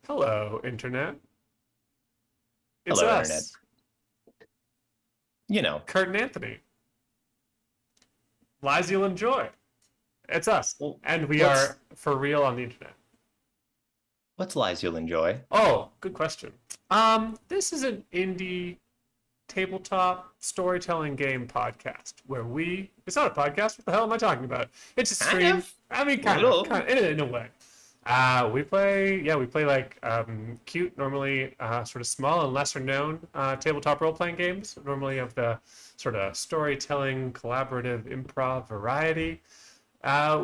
Hello, Internet. It's Hello, Internet. us, You know, Kurt and Anthony. Lies you'll enjoy. It's us. well, And we what's are for real on the Internet. what's lies you'll enjoy? Oh, good question. This is an indie tabletop storytelling game podcast where it's not a podcast. What the hell am I talking about? It's a Kind stream. of, I mean, little. in a way. We play like cute, normally sort of small and lesser known tabletop role playing games, normally of the sort of storytelling, collaborative, improv variety.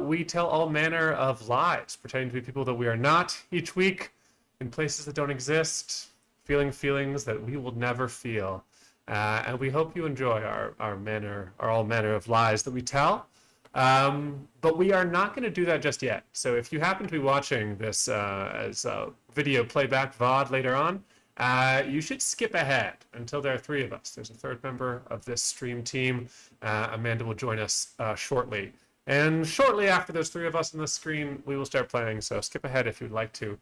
We tell all manner of lies, pretending to be people that we are not each week in places that don't exist, feeling feelings that we will never feel. And we hope you enjoy our all manner of lies that we tell. But we are not going to do that just yet. So if you happen to be watching this as a video playback VOD later on, you should skip ahead until there are three of us. There's a third member of this stream team. Amanda will join us shortly. And shortly after those three of us on the screen, we will start playing. So skip ahead if you'd like to.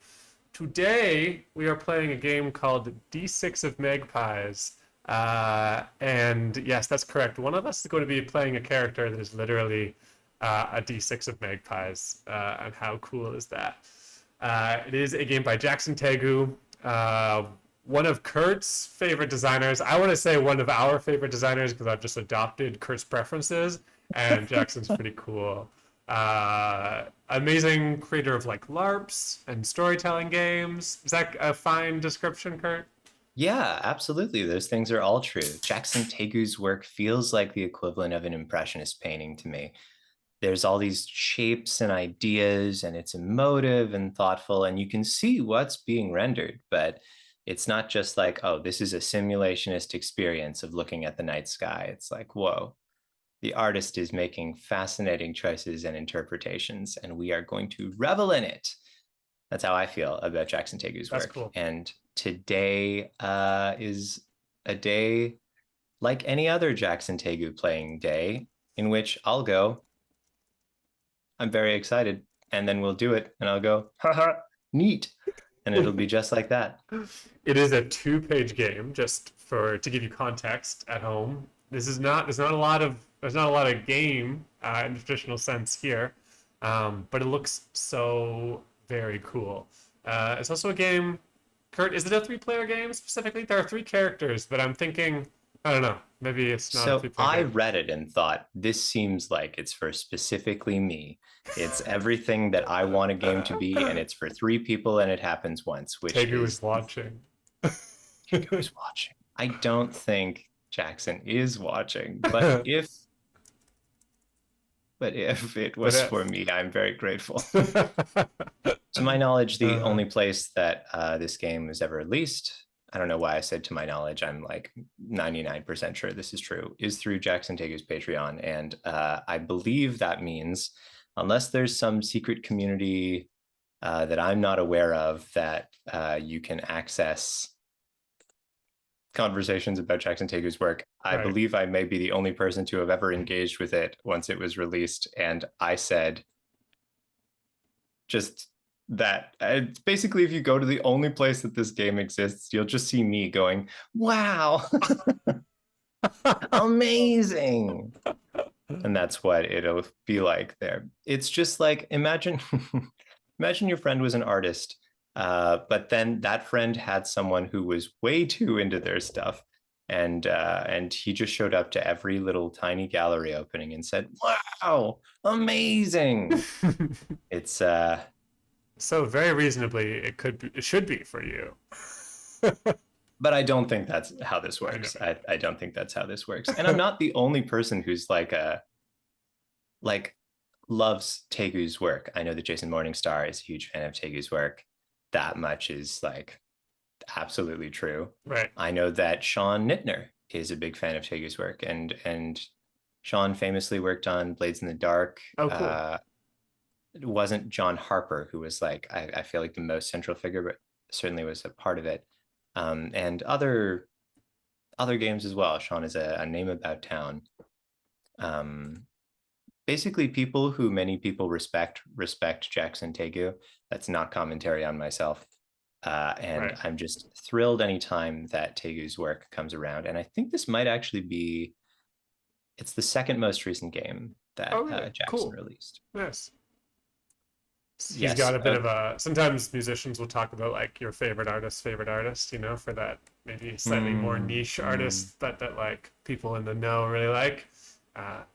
Today, we are playing a game called D6 of Magpies. And yes, that's correct. One of us is going to be playing a character that is literally a D6 of Magpies. And how cool is that? It is a game by Jackson Tegu, one of Kurt's favorite designers. I want to say one of our favorite designers because I've just adopted Kurt's preferences, and Jackson's pretty cool. Amazing creator of like LARPs and storytelling games. Is that a fine description, Kurt? Yeah, absolutely. Those things are all true. Jackson Tegu's work feels like the equivalent of an impressionist painting to me. There's all these shapes and ideas, and it's emotive and thoughtful, and you can see what's being rendered, but it's not just like, oh, this is a simulationist experience of looking at the night sky. It's like, whoa, the artist is making fascinating choices and interpretations, and we are going to revel in it. That's how I feel about Jackson Tegu's That's work. cool. And today is a day like any other Jackson Tegu playing day in which I'll go, I'm very excited, and then we'll do it, and I'll go, haha, neat. And it'll be just like that. It is a two-page game, just for to give you context at home. This is not there's not a lot of game in the traditional sense here, but it looks so very cool. It's also a game. Kurt, is it a three-player game specifically? There are three characters, but I'm thinking I don't know. Maybe it's not a So three-player I game. read it and thought, this seems like it's for specifically me. It's everything that I want a game to be, and it's for three people, and it happens once, which Tegu is is watching. who's watching. I don't think Jackson is watching, but if it But was for me, I'm very grateful. To my knowledge, the only place that this game is ever released, I don't know why I said to my knowledge, I'm like 99% sure this is true, is through Jackson Tegu's Patreon. And I believe that means, unless there's some secret community that I'm not aware of, that you can access conversations about Jackson Tegu's work. I Right. believe I may be the only person to have ever engaged with it once it was released. And I said, just that. It's basically, if you go to the only place that this game exists, you'll just see me going, wow, amazing. And that's what it'll be like there. It's just like, imagine imagine your friend was an artist, but then that friend had someone who was way too into their stuff, and he just showed up to every little tiny gallery opening and said, wow, amazing. It's So very reasonably, it should be for you. but I don't think that's how this I know. works. I don't think that's how this works. And I'm not the only person who's like loves Tegu's work. I know that Jason Morningstar is a huge fan of Tegu's work. That much is like absolutely true. Right. I know that Sean Nittner is a big fan of Tegu's work, and Sean famously worked on Blades in the Dark. Oh, cool. It wasn't John Harper who was like, I feel like the most central figure, but certainly was a part of it. And other games as well. Sean is a name about town. Um, Basically, people who many people respect Jackson Tegu. That's not commentary on myself. And Right. I'm just thrilled anytime that Tegu's work comes around. And I think this might actually be, it's the second most recent game Oh, that really? Jackson Cool. released. Nice. He's got Yes. a bit of a. Sometimes musicians will talk about like your favorite artist, for that maybe slightly more niche artist that like people in the know really like.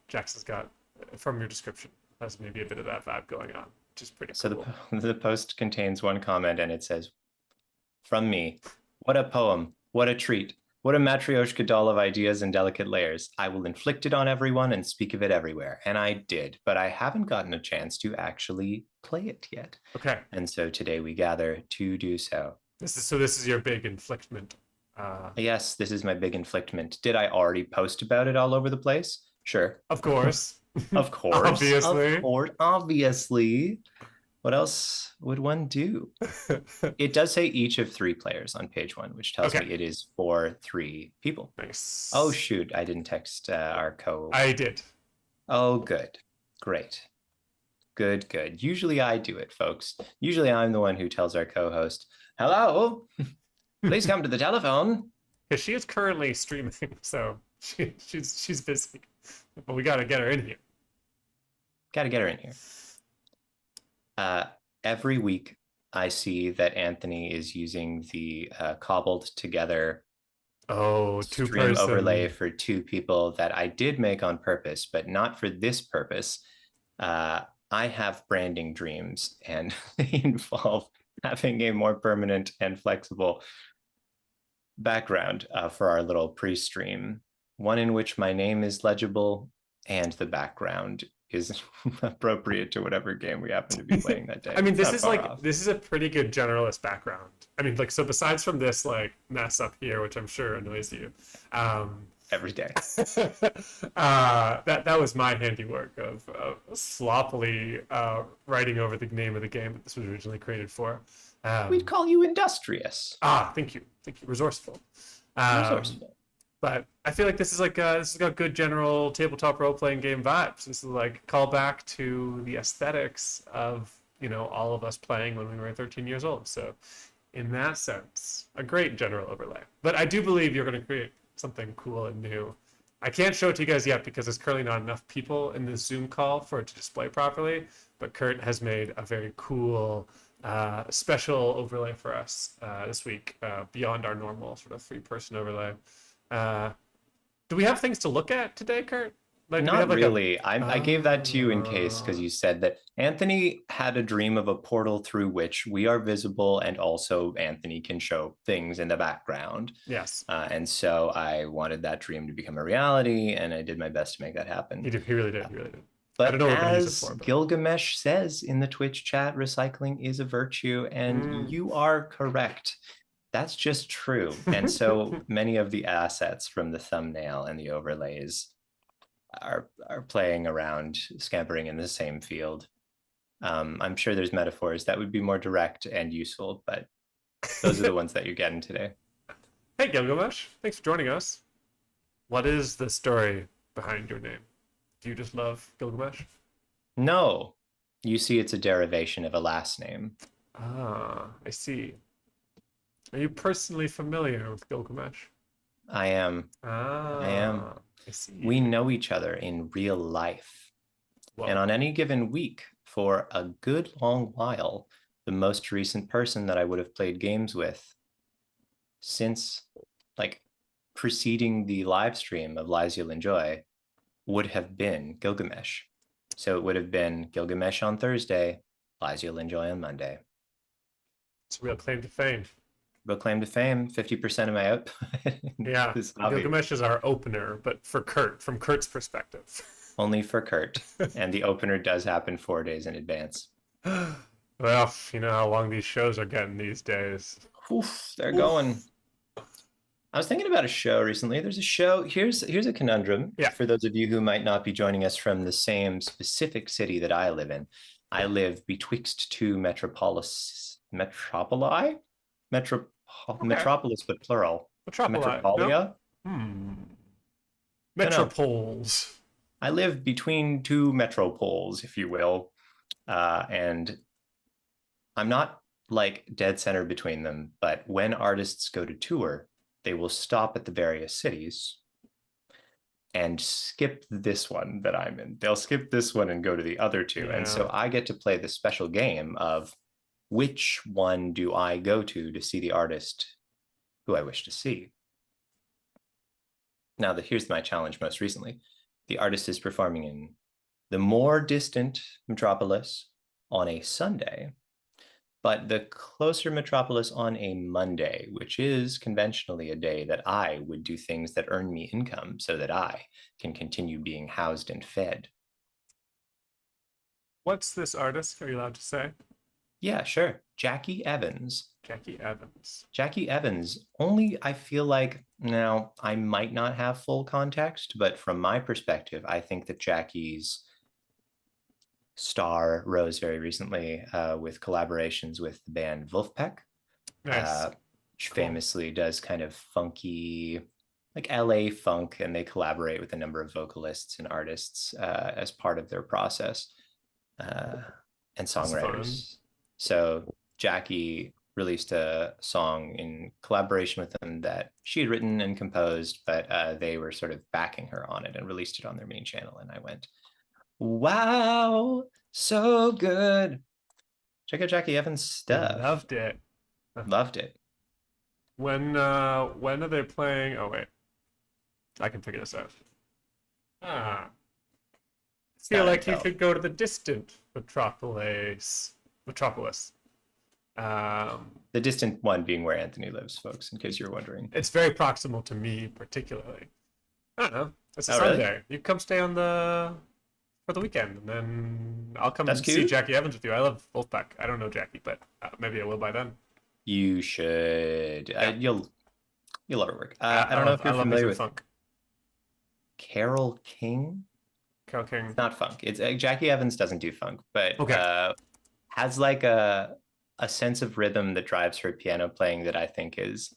Jackson's got, from your description, has maybe a bit of that vibe going on, which is pretty So cool. the post contains one comment and it says, "From me, what a poem, what a treat, what a matryoshka doll of ideas and delicate layers. I will inflict it on everyone and speak of it everywhere." And I did, but I haven't gotten a chance to actually play it yet. Okay. And so today we gather to do so. This is your big inflictment. Yes, this is my big inflictment. Did I already post about it all over the place? Sure. Of course. Of course. Of Obviously. course. Obviously. What else would one do? It does say each of 3 players on page 1, which tells Okay. me it is for 3 people. Nice. Oh, shoot. I didn't text our co. I did. Oh, good. Great. Good, good. Usually I do it, folks. Usually I'm the one who tells our co-host, "Hello, please come to the telephone." Because she is currently streaming, so she's busy. But we got to get her in here. Got to get her in here. Every week I see that Anthony is using the cobbled together Two stream person overlay for 2 people that I did make on purpose, but not for this purpose. I have branding dreams, and they involve having a more permanent and flexible background for our little pre-stream, one in which my name is legible and the background is appropriate to whatever game we happen to be playing that day. I mean, It's not far off. this is a pretty good generalist background. I mean, like, so besides from this like mess up here, which I'm sure annoys you, Every day. that was my handiwork of sloppily writing over the name of the game that this was originally created for. We'd call you industrious. Thank you, resourceful. Resourceful. But I feel like this is like this has got good general tabletop role playing game vibes. This is like call back to the aesthetics of all of us playing when we were 13 years old. So, in that sense, a great general overlay. But I do believe you're going to create something cool and new. I can't show it to you guys yet because there's currently not enough people in this Zoom call for it to display properly. But Kurt has made a very cool special overlay for us this week beyond our normal sort of 3-person overlay. Do we have things to look at today, Kurt? Like, Not really. I gave that to you in case because you said that Anthony had a dream of a portal through which we are visible and also Anthony can show things in the background. Yes. And so I wanted that dream to become a reality and I did my best to make that happen. He really did. But I don't know what we're gonna use as it for, but Gilgamesh says in the Twitch chat, recycling is a virtue, and you are correct. That's just true. And so many of the assets from the thumbnail and the overlays are playing around, scampering in the same field. I'm sure there's metaphors that would be more direct and useful, but those are the ones that you're getting today. Hey, Gilgamesh. Thanks for joining us. What is the story behind your name? Do you just love Gilgamesh? No. You see, it's a derivation of a last name. I see. Are you personally familiar with Gilgamesh? I am. I am. I see. We know each other in real life. Whoa. And on any given week, for a good long while, the most recent person that I would have played games with since, like, preceding the live stream of Lies You'll Enjoy would have been Gilgamesh. So it would have been Gilgamesh on Thursday, Lies You'll Enjoy on Monday. It's a real claim to fame. Real claim to fame, 50% of my output. Yeah, Gilgamesh is our opener, but for Kurt, from Kurt's perspective. Only for Kurt. And the opener does happen 4 days in advance. Well, you know how long these shows are getting these days. Oof, they're going. I was thinking about a show recently. There's a show. Here's a conundrum for those of you who might not be joining us from the same specific city that I live in. I live betwixt 2 metropolis, metropoli? Metropolis, but plural. Metropolia? No? Metropoles. I live between 2 metropoles, if you will. And I'm not like dead center between them, but when artists go to tour, they will stop at the various cities and skip this one that I'm in. They'll skip this one and go to the other two. And so Yeah. I get to play this special game of which one do I go to see the artist who I wish to see. Now, here's my challenge most recently. The artist is performing in the more distant metropolis on a Sunday, but the closer metropolis on a Monday, which is conventionally a day that I would do things that earn me income so that I can continue being housed and fed. What's this artist? Are you allowed to say? Yeah, sure. Jackie Evans. Jackie Evans. Jackie Evans, only I feel like now I might not have full context, but from my perspective, I think that Jackie's star rose very recently with collaborations with the band Wolfpack, Nice. which Cool. famously does kind of funky, like LA funk, and they collaborate with a number of vocalists and artists as part of their process and songwriters. So Jackie released a song in collaboration with them that she had written and composed, but they were sort of backing her on it and released it on their main channel. And I went, wow, so good. Check out Jackie Evans' stuff. Loved it. Loved it. When are they playing? Oh wait, I can figure this out. Ah, I feel like you could go to the distant metropolis. The distant one being where Anthony lives, folks, in case you're wondering. It's very proximal to me, particularly. I don't know. It's a Oh, Sunday. really? You come stay for the weekend, and then I'll come That's and see cute. Jackie Evans with you. I love Wolfpack. I don't know Jackie, but maybe I will by then. You should. Yeah. You'll love her work. I don't know if you're I love familiar with funk. Carole King. Carole King. It's not funk. It's Jackie Evans doesn't do funk, but Okay. has like a sense of rhythm that drives her piano playing that I think is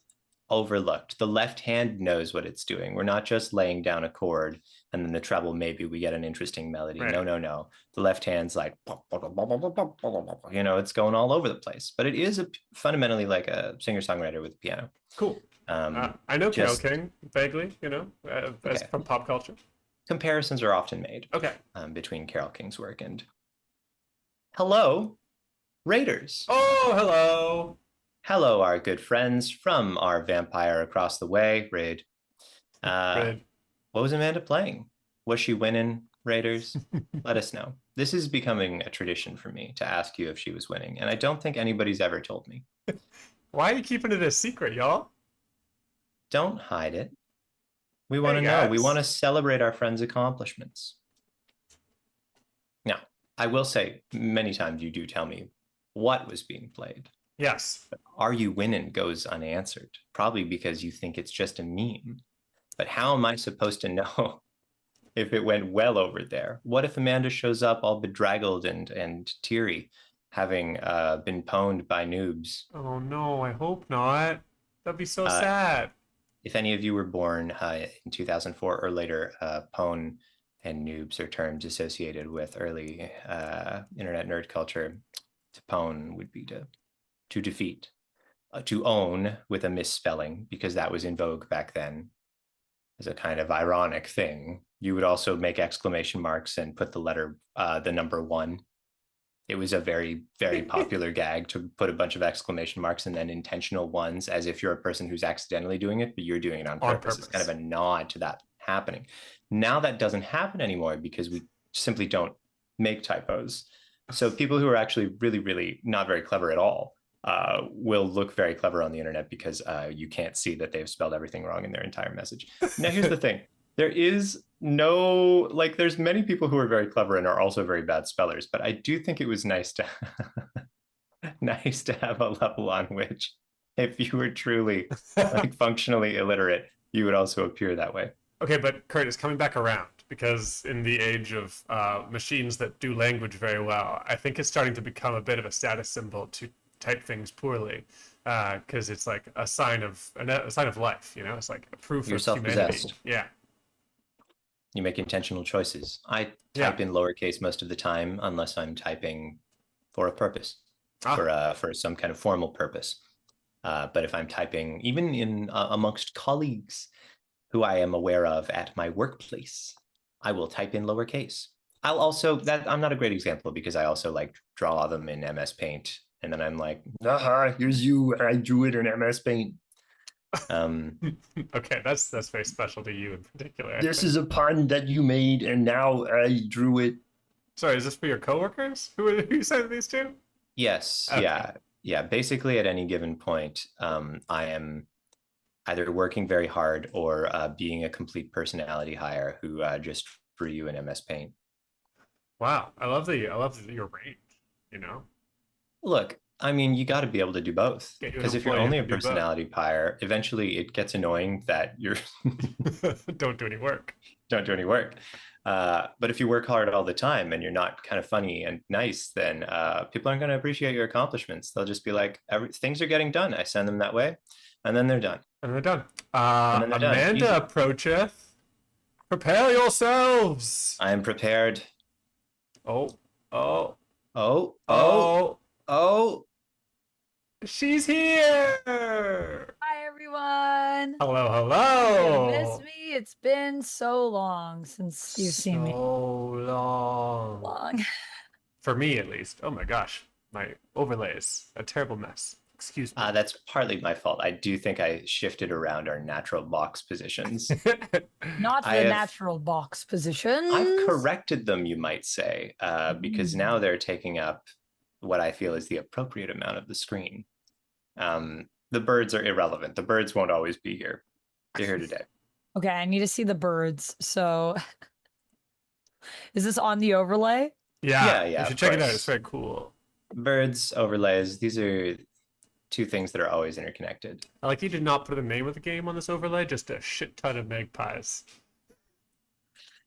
overlooked. The left hand knows what it's doing. We're not just laying down a chord and then the treble, maybe we get an interesting melody. Right. No. The left hand's like, it's going all over the place. But it is fundamentally like a singer-songwriter with a piano. Cool. I know Carole King vaguely, as from pop culture. Comparisons are often made between Carole King's work and hello, Raiders. Oh, hello. Hello, our good friends from our vampire across the way, Raid. Raid. What was Amanda playing? Was she winning, Raiders? Let us know. This is becoming a tradition for me to ask you if she was winning, and I don't think anybody's ever told me. Why are you keeping it a secret, y'all? Don't hide it. We want to know. We want to celebrate our friends' accomplishments. Now, I will say many times you do tell me what was being played. Yes. But are you winning goes unanswered, probably because you think it's just a meme. But how am I supposed to know if it went well over there? What if Amanda shows up all bedraggled and teary, having been pwned by noobs? Oh no, I hope not. That'd be so sad. If any of you were born in 2004 or later, pwn and noobs are terms associated with early internet nerd culture. To pwn would be to defeat, to own with a misspelling, because that was in vogue back then as a kind of ironic thing. You would also make exclamation marks and put the number 1. It was a very, very popular gag to put a bunch of exclamation marks and then intentional ones, as if you're a person who's accidentally doing it, but you're doing it on purpose. It's kind of a nod to that happening. Now that doesn't happen anymore because we simply don't make typos. So people who are actually really, really not very clever at all will look very clever on the internet because you can't see that they've spelled everything wrong in their entire message. Now, here's the thing. There is there's many people who are very clever and are also very bad spellers, but I do think it was nice to have a level on which, if you were truly functionally illiterate, you would also appear that way. Okay, but Kurt is coming back around because in the age of machines that do language very well, I think it's starting to become a bit of a status symbol to type things poorly, because it's like a sign of life. It's like a proof You're of humanity. Yeah. You make intentional choices. I type in lowercase most of the time, unless I'm typing for a purpose. for some kind of formal purpose. But if I'm typing, even in amongst colleagues who I am aware of at my workplace, I will type in lowercase. I'll also, that I'm not a great example because I also like draw them in MS Paint, and then I'm like, here's you. I drew it in MS Paint. Okay, that's very special to you in particular. This is a pun that you made, and now I drew it. Sorry, is this for your coworkers? Who you sent these to? Yes, Okay. yeah. Basically, at any given point, I am either working very hard or being a complete personality hire who just drew you in MS Paint. Wow, I love your range. You know, Look, I mean, you got to be able to do both. get you an Because if you're employee only who a can do both. personality hire, eventually it gets annoying that you're Don't do any work. don't do any work. But if you work hard all the time and you're not kind of funny and nice, then people aren't going to appreciate your accomplishments. They'll just be like, things are getting done. I send them that way, and then they're done. And they're done. And then they're done. Amanda Easy. approacheth. Prepare yourselves. I am prepared. Oh, oh, Oh, oh, oh. oh. She's here. Hi, everyone. Hello, You hello. missed me. It's been so long since you've seen me. So long. Long. For me, at least. Oh my gosh. My overlays. A terrible mess. Excuse me. That's partly my fault. I do think I shifted around our natural box positions. Not the natural box position. I've corrected them, you might say, because now they're taking up what I feel is the appropriate amount of the screen. The birds are irrelevant. The birds won't always be here. They're here today. Okay, I need to see the birds. So, is this on the overlay? Yeah, yeah, you should of check it out. course. It's very cool. Birds, overlays, these are two things that are always interconnected. I like you did not put the name of the game on this overlay, just a shit ton of magpies.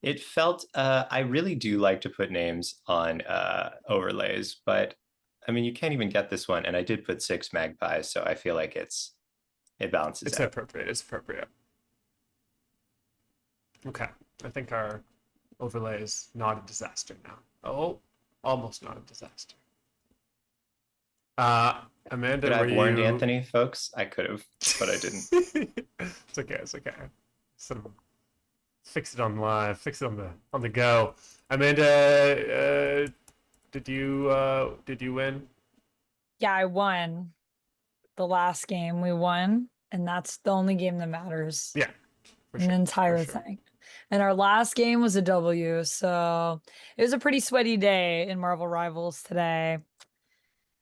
It felt, I really do like to put names on overlays, but I mean, you can't even get this one. And I did put 6 magpies, so I feel like it balances It's out. appropriate. It's appropriate. Okay. I think our overlay is not a disaster now. Oh, almost not a disaster. Amanda, Could I were have warned you... Anthony, folks? I could have, but I didn't. It's okay. It's okay. Sort of fix it on live. Fix it on the go. Amanda, did you win? Yeah, I won. The last game we won, and that's the only game that matters. Yeah. For An sure, entire for sure. thing. And our last game was a W, so it was a pretty sweaty day in Marvel Rivals today.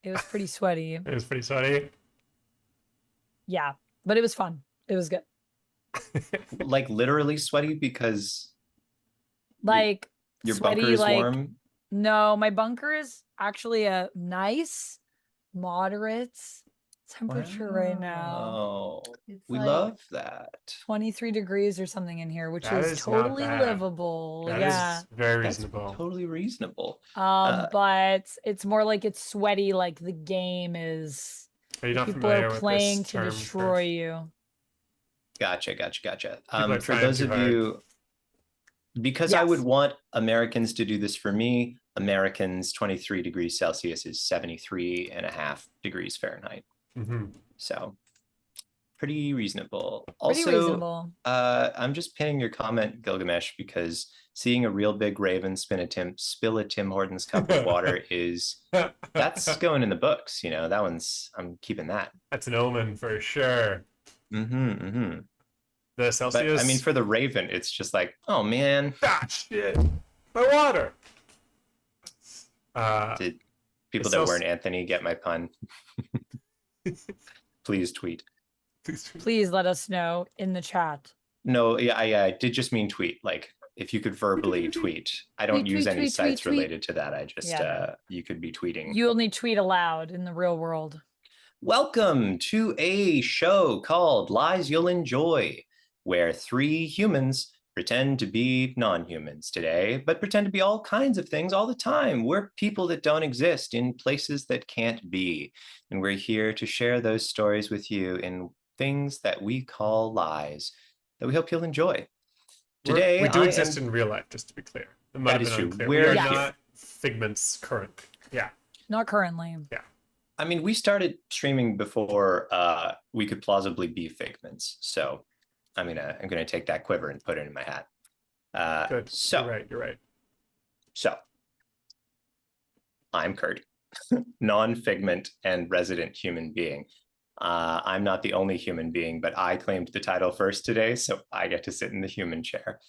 It was pretty sweaty. It was pretty sweaty. Yeah, but it was fun. It was good. Like literally sweaty because Like your sweaty, bunker is like warm. no, my bunker is actually a nice, moderate temperature right now. Oh, It's we like love that. 23 degrees or something in here, which That is is not totally bad. livable. That yeah. is very That's reasonable. totally reasonable. But it's more like it's sweaty, like the game is Are you not people familiar are with playing this to term destroy you. Gotcha. are For trying those too of hard. you, because I Yes. would want Americans to do this for me, Americans 23 degrees Celsius is 73.5 degrees Fahrenheit. Mm-hmm. So pretty reasonable. Pretty Also, reasonable. I'm just pinning your comment, Gilgamesh, because seeing a real big raven spill a Tim Hortons cup of water that's going in the books. You know, that one's, I'm keeping that. That's an omen for sure. The Celsius. But I mean, for the raven, it's just like, oh man. Ah, shit. My water. Did people that weren't Anthony get my pun? Please tweet. Please let us know in the chat. No, yeah, I did just mean tweet. Like, if you could verbally tweet. I don't use any sites related to that. I just, you could be tweeting. You only tweet aloud in the real world. Welcome to a show called Lies You'll Enjoy, where 3 humans pretend to be non-humans today, but pretend to be all kinds of things all the time. We're people that don't exist in places that can't be. And we're here to share those stories with you in things that we call lies that we hope you'll enjoy. Today, we do exist in real life, just to be clear. It might That have is been true. unclear. We are Yes. not figments currently. Yeah. Not currently. Yeah. I mean, we started streaming before we could plausibly be Figments. So I'm gonna take that quiver and put it in my hat. Good. So You're right. so I'm Kurt, non-Figment and resident human being. I'm not the only human being, but I claimed the title first today, so I get to sit in the human chair.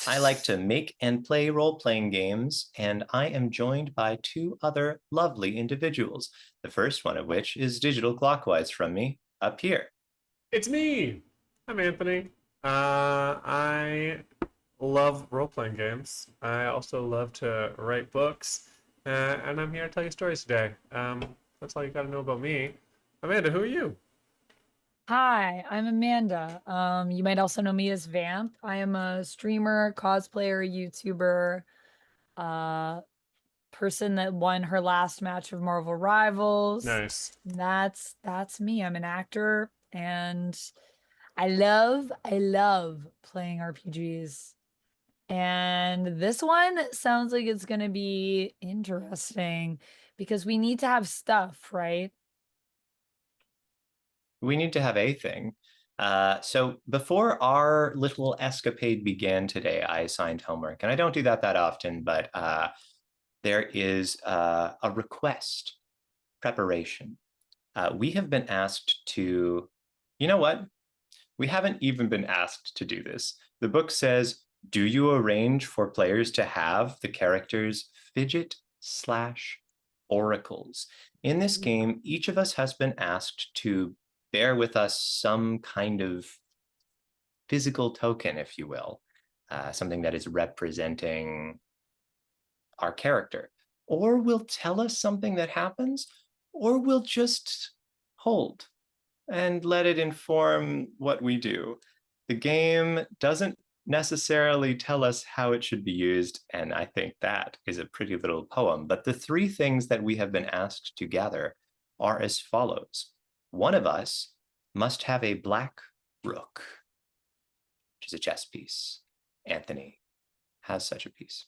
I like to make and play role-playing games, and I am joined by two other lovely individuals. The first one of which is digital clockwise from me, up here. It's me. I'm Anthony. I love role-playing games. I also love to write books, and I'm here to tell you stories today. That's all you got to know about me. Amanda, who are you? Hi, I'm Amanda. You might also know me as Vamp. I am a streamer, cosplayer, YouTuber, person that won her last match of Marvel Rivals. Nice. That's me. I'm an actor and I love playing RPGs. And this one sounds like it's gonna be interesting because we need to have stuff, right? We need to have a thing. So before our little escapade began today, I assigned homework, and I don't do that often, but there is a request preparation. We have been asked to, you know what? We haven't even been asked to do this. The book says, do you arrange for players to have the characters fidget/oracles? In this game, each of us has been asked to bear with us some kind of physical token, if you will, something that is representing our character, or will tell us something that happens, or will just hold and let it inform what we do. The game doesn't necessarily tell us how it should be used, and I think that is a pretty little poem. But the three things that we have been asked to gather are as follows. One of us must have a black rook, which is a chess piece. Anthony has such a piece.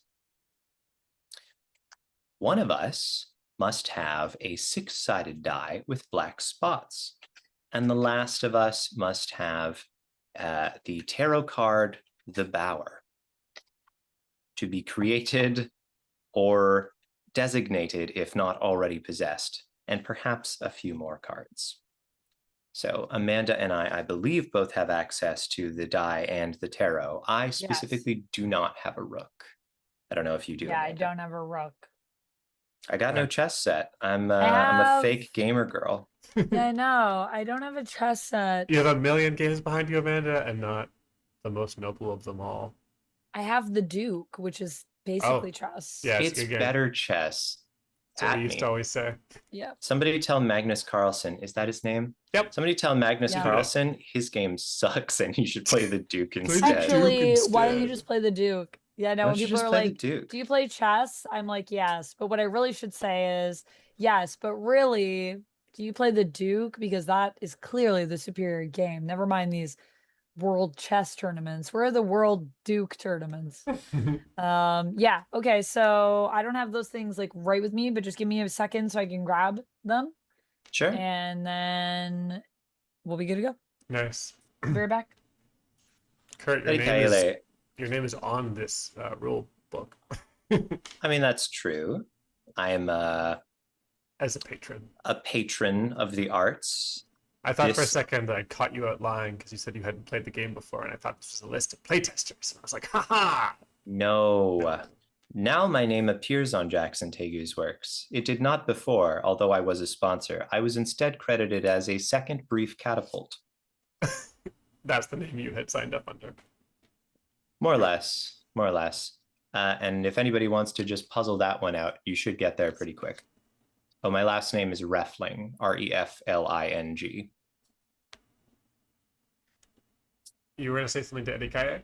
One of us must have a six-sided die with black spots. And the last of us must have the tarot card, the Bower, to be created or designated if not already possessed, and perhaps a few more cards. So Amanda and I believe, both have access to the die and the tarot. I specifically do not have a rook. I don't know if you do. Yeah, Amanda. I don't have a rook. I got no chess set. I'm have- a fake gamer girl. Yeah, I know. I don't have a chess set. You have a million games behind you, Amanda, and not the most noble of them all. I have the Duke, which is basically chess. Yeah, It's a good game. better chess. That's what we used to always say. Yeah. Somebody tell Magnus Carlsen, is that his name? Yep. Somebody tell Magnus Yeah. Carlsen his game sucks and he should play the Duke Play the instead. Actually, Duke why don't you instead. just play the Duke? Yeah, no, Why when don't you people just are play the like, Duke? do you play chess? I'm like, yes. But what I really should say is, yes, but really, do you play the Duke? Because that is clearly the superior game. Never mind these world chess tournaments. Where are the world Duke tournaments? Yeah, okay, so I don't have those things like right with me, but just give me a second so I can grab them. Sure. And then we'll be good to go. Nice. Be right back. Kurt, your name is on this rule book. I mean, that's true. I am as a patron of the arts. I thought for a second that I caught you out lying because you said you hadn't played the game before, and I thought this was a list of playtesters. And I was like, ha. No. Now my name appears on Jackson Tegu's works. It did not before, although I was a sponsor. I was instead credited as a second brief catapult. That's the name you had signed up under. More or less. And if anybody wants to just puzzle that one out, you should get there pretty quick. Oh, my last name is Refling, Refling. You were going to say something to Eddie Kaye?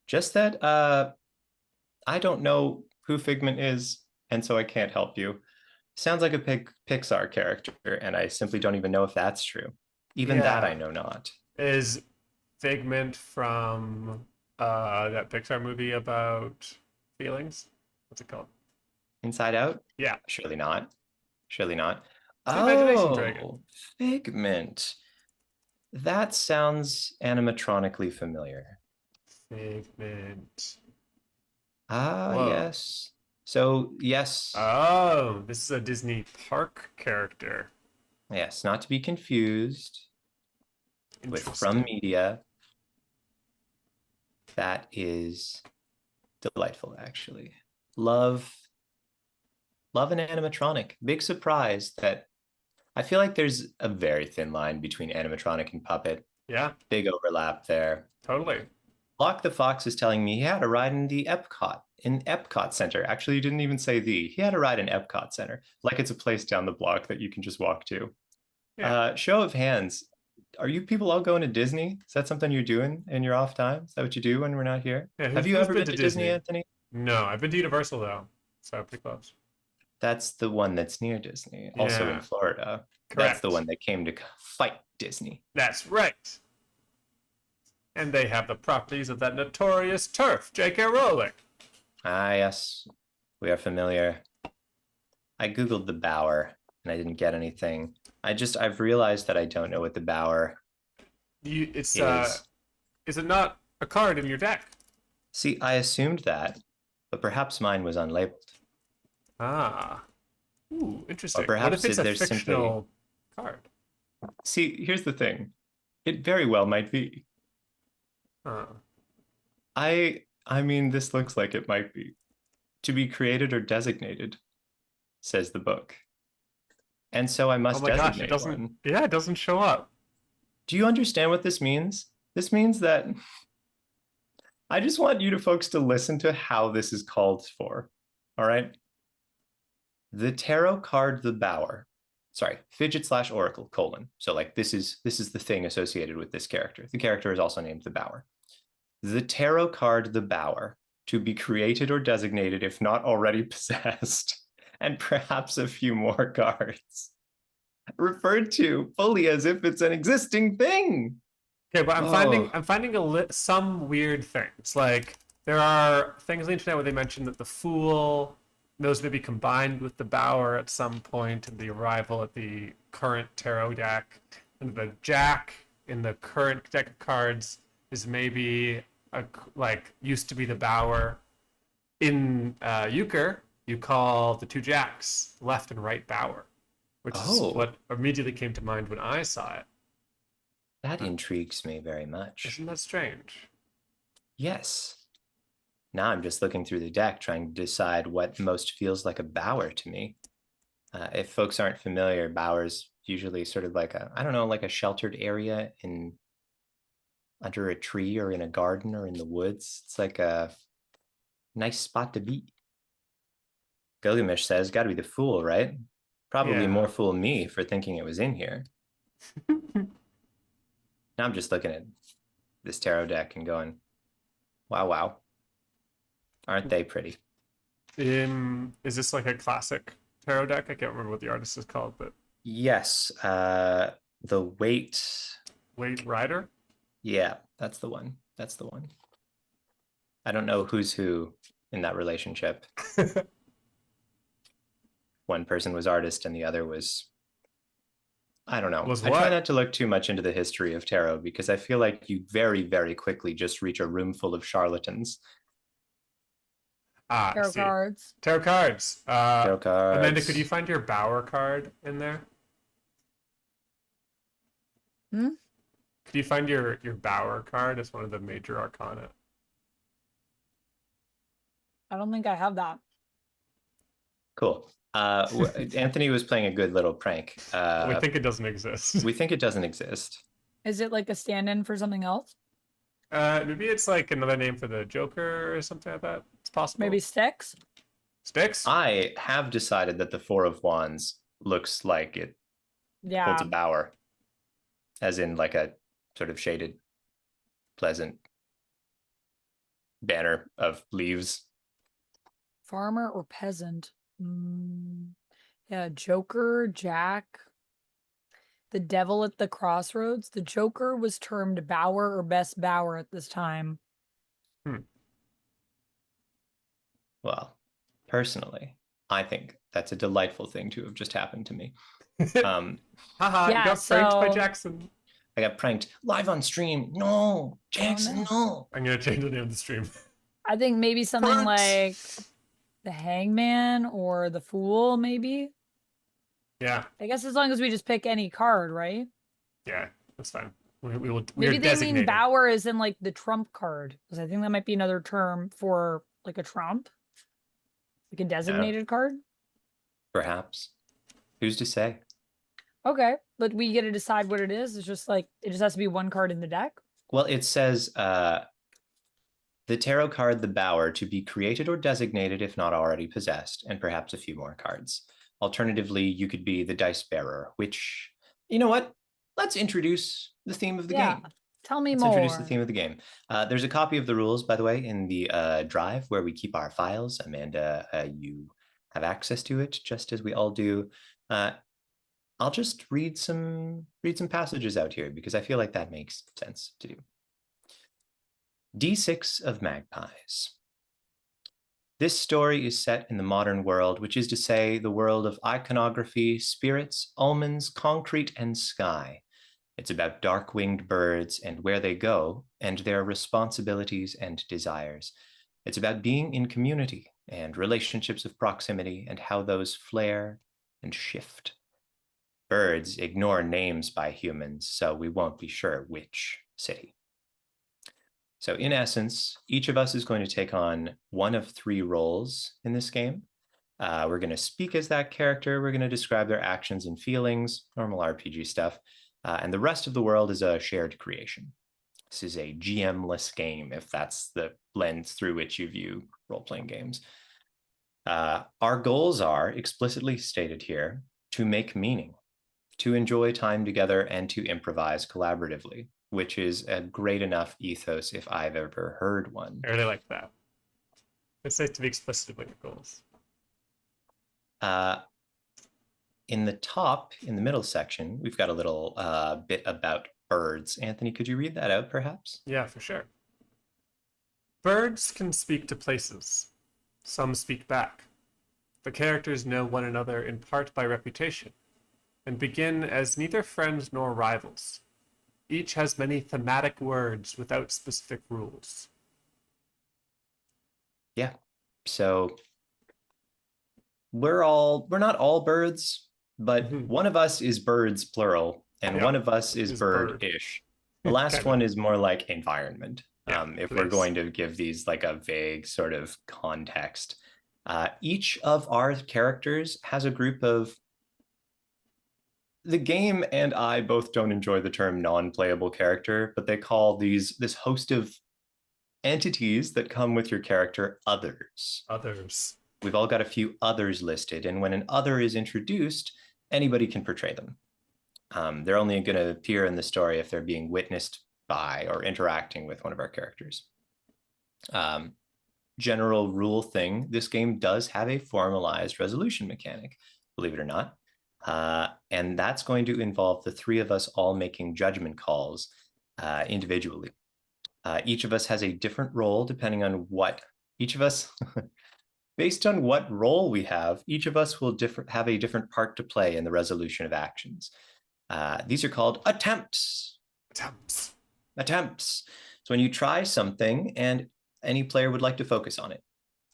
Just that I don't know who Figment is, and so I can't help you. Sounds like a Pixar character, and I simply don't even know if that's true. Even that I know not. Is Figment from that Pixar movie about feelings? What's it called? Inside Out? Yeah. Surely not. It's the imagination dragon. Oh, Figment. That sounds animatronically familiar. Figment. Ah, Whoa. yes. So, yes. Oh, this is a Disney park character. Yes, not to be confused with From Interesting. Media. That is delightful, actually. Love an animatronic. Big surprise that I feel like there's a very thin line between animatronic and puppet. Yeah, Big overlap there. totally. Lock the Fox is telling me he had a ride in the Epcot Center. Actually, he didn't even say the. He had a ride in Epcot Center, like it's a place down the block that you can just walk to. Yeah. Show of hands. Are you people all going to Disney? Is that something you're doing in your off time? Is that what you do when we're not here? Yeah, Have you who's ever been to Disney, Anthony? No, I've been to Universal though, so pretty close. That's the one that's near Disney, also in Yeah. Florida. That's the Correct. one that came to fight Disney. That's right. And they have the properties of that notorious turf, J.K. Rowling. Ah, yes, we are familiar. I Googled the Bower and I didn't get anything. I've realized that I don't know what the Bower Is is. it not a card in your deck? See, I assumed that, but perhaps mine was unlabeled. Ah. Ooh, interesting. Or perhaps what if it's a there's fictional card? See, here's the thing. It very well might be. Huh. I mean, this looks like it might be. To be created or designated, says the book. And so I must Oh my gosh, designate it doesn't. one. Yeah, it doesn't show up. Do you understand what this means? This means that I just want you folks to listen to how this is called for. All right. The tarot card, the Bower. Sorry, fidget / oracle, : So like this is the thing associated with this character. The character is also named the Bower. The tarot card, the Bower, to be created or designated if not already possessed, and perhaps a few more cards. Referred to fully as if it's an existing thing. Okay, but Oh. I'm finding some weird things. Like there are things on the internet where they mention that the Fool, those may be combined with the Bower at some point in the arrival at the current tarot deck, and the Jack in the current deck of cards is maybe used to be the Bower. In Euchre, you call the two Jacks left and right Bower, which is what immediately came to mind when I saw it. That intrigues me very much. Isn't that strange? Yes. Now I'm just looking through the deck, trying to decide what most feels like a Bower to me. If folks aren't familiar, Bower's usually sort of like a sheltered area under a tree or in a garden or in the woods. It's like a nice spot to be. Gilgamesh says, gotta be the Fool, right? Probably more fool me for thinking it was in here. Now I'm just looking at this tarot deck and going, wow. Aren't they pretty? Is this like a classic tarot deck? I can't remember what the artist is called, but yes, the Weight Rider. Yeah, that's the one. I don't know who's who in that relationship. One person was artist and the other was, I don't know. I try not to look too much into the history of tarot because I feel like you very, very quickly just reach a room full of charlatans. Tarot cards. Tarot cards. Tarot cards. Amanda, could you find your Bower card in there? Hmm? Could you find your Bower card as one of the major arcana? I don't think I have that. Cool. Anthony was playing a good little prank. We think it doesn't exist. We think it doesn't exist. Is it like a stand-in for something else? Maybe it's like another name for the Joker or something like that. It's possible. Maybe Sticks? Sticks? I have decided that the Four of Wands looks like it holds a Bower, as in like a sort of shaded, pleasant banner of leaves. Farmer or peasant? Yeah, Joker, Jack. The Devil at the Crossroads. The Joker was termed Bower or Best Bower at this time. Well, personally, I think That's a delightful thing to have just happened to me. Haha, Yeah, you got pranked by so- Jackson. I got pranked live on stream. No, Jackson, no. I'm gonna change the name of the stream. I think maybe something Pranked. like the Hangman or the Fool, maybe. Yeah, I guess as long as we just pick any card, right? yeah, that's fine. We are Maybe they designating. mean Bower is in like the trump card, because I think that might be another term for like a trump, like a designated card. Perhaps. Who's to say? Okay, but we get to decide what it is. It's just like it just has to be one card in the deck. Well, it says the tarot card, the Bower, to be created or designated if not already possessed, and perhaps a few more cards. Alternatively, you could be the Dice Bearer, which, you know what? Let's introduce the theme of the game. Tell me Let's more. introduce the theme of the game. There's a copy of the rules, by the way, in the drive where we keep our files. Amanda, you have access to it, just as we all do. I'll just read some passages out here because I feel like that makes sense to do. D6 of Magpies. This story is set in the modern world, which is to say the world of iconography, spirits, omens, concrete, and sky. It's about dark-winged birds and where they go, and their responsibilities and desires. It's about being in community and relationships of proximity and how those flare and shift. Birds ignore names by humans, so we won't be sure which city. So in essence, each of us is going to take on one of 3 roles in this game. We're going to speak as that character. We're going to describe their actions and feelings, normal RPG stuff. And the rest of the world is a shared creation. This is a GM-less game, if that's the lens through which you view role-playing games. Our goals are explicitly stated here to make meaning, to enjoy time together, and to improvise collaboratively, which is a great enough ethos if I've ever heard one. I really like that. It's nice to be explicit with your goals. In the middle section, we've got a little bit about birds. Anthony, could you read that out, perhaps? Yeah, for sure. Birds can speak to places. Some speak back. The characters know one another in part by reputation, and begin as neither friends nor rivals. Each has many thematic words without specific rules. Yeah. So we're not all birds, but one of us is birds plural, and one of us is bird-ish. The last one is more like environment. If we're going to give these like a vague sort of context. Each of our characters has a group of... The game and I both don't enjoy the term non-playable character, but they call this host of entities that come with your character others. Others. We've all got a few others listed, and when an other is introduced, anybody can portray them. They're only going to appear in the story if they're being witnessed by or interacting with one of our characters. General rule thing, this game does have a formalized resolution mechanic, believe it or not. And that's going to involve the 3 of us all making judgment calls individually. Each of us has a different role depending on what each of us, based on what role we have, each of us will have a different part to play in the resolution of actions. These are called attempts. Attempts. So when you try something and any player would like to focus on it.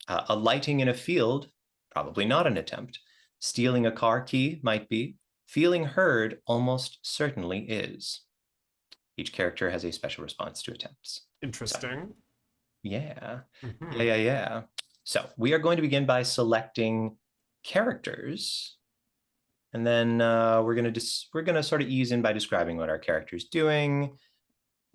Alighting in a field, probably not an attempt. Stealing a car key might be. Feeling heard almost certainly is. Each character has a special response to attempts. Interesting. So, yeah. Yeah. So we are going to begin by selecting characters. And then we're gonna sort of ease in by describing what our character's doing.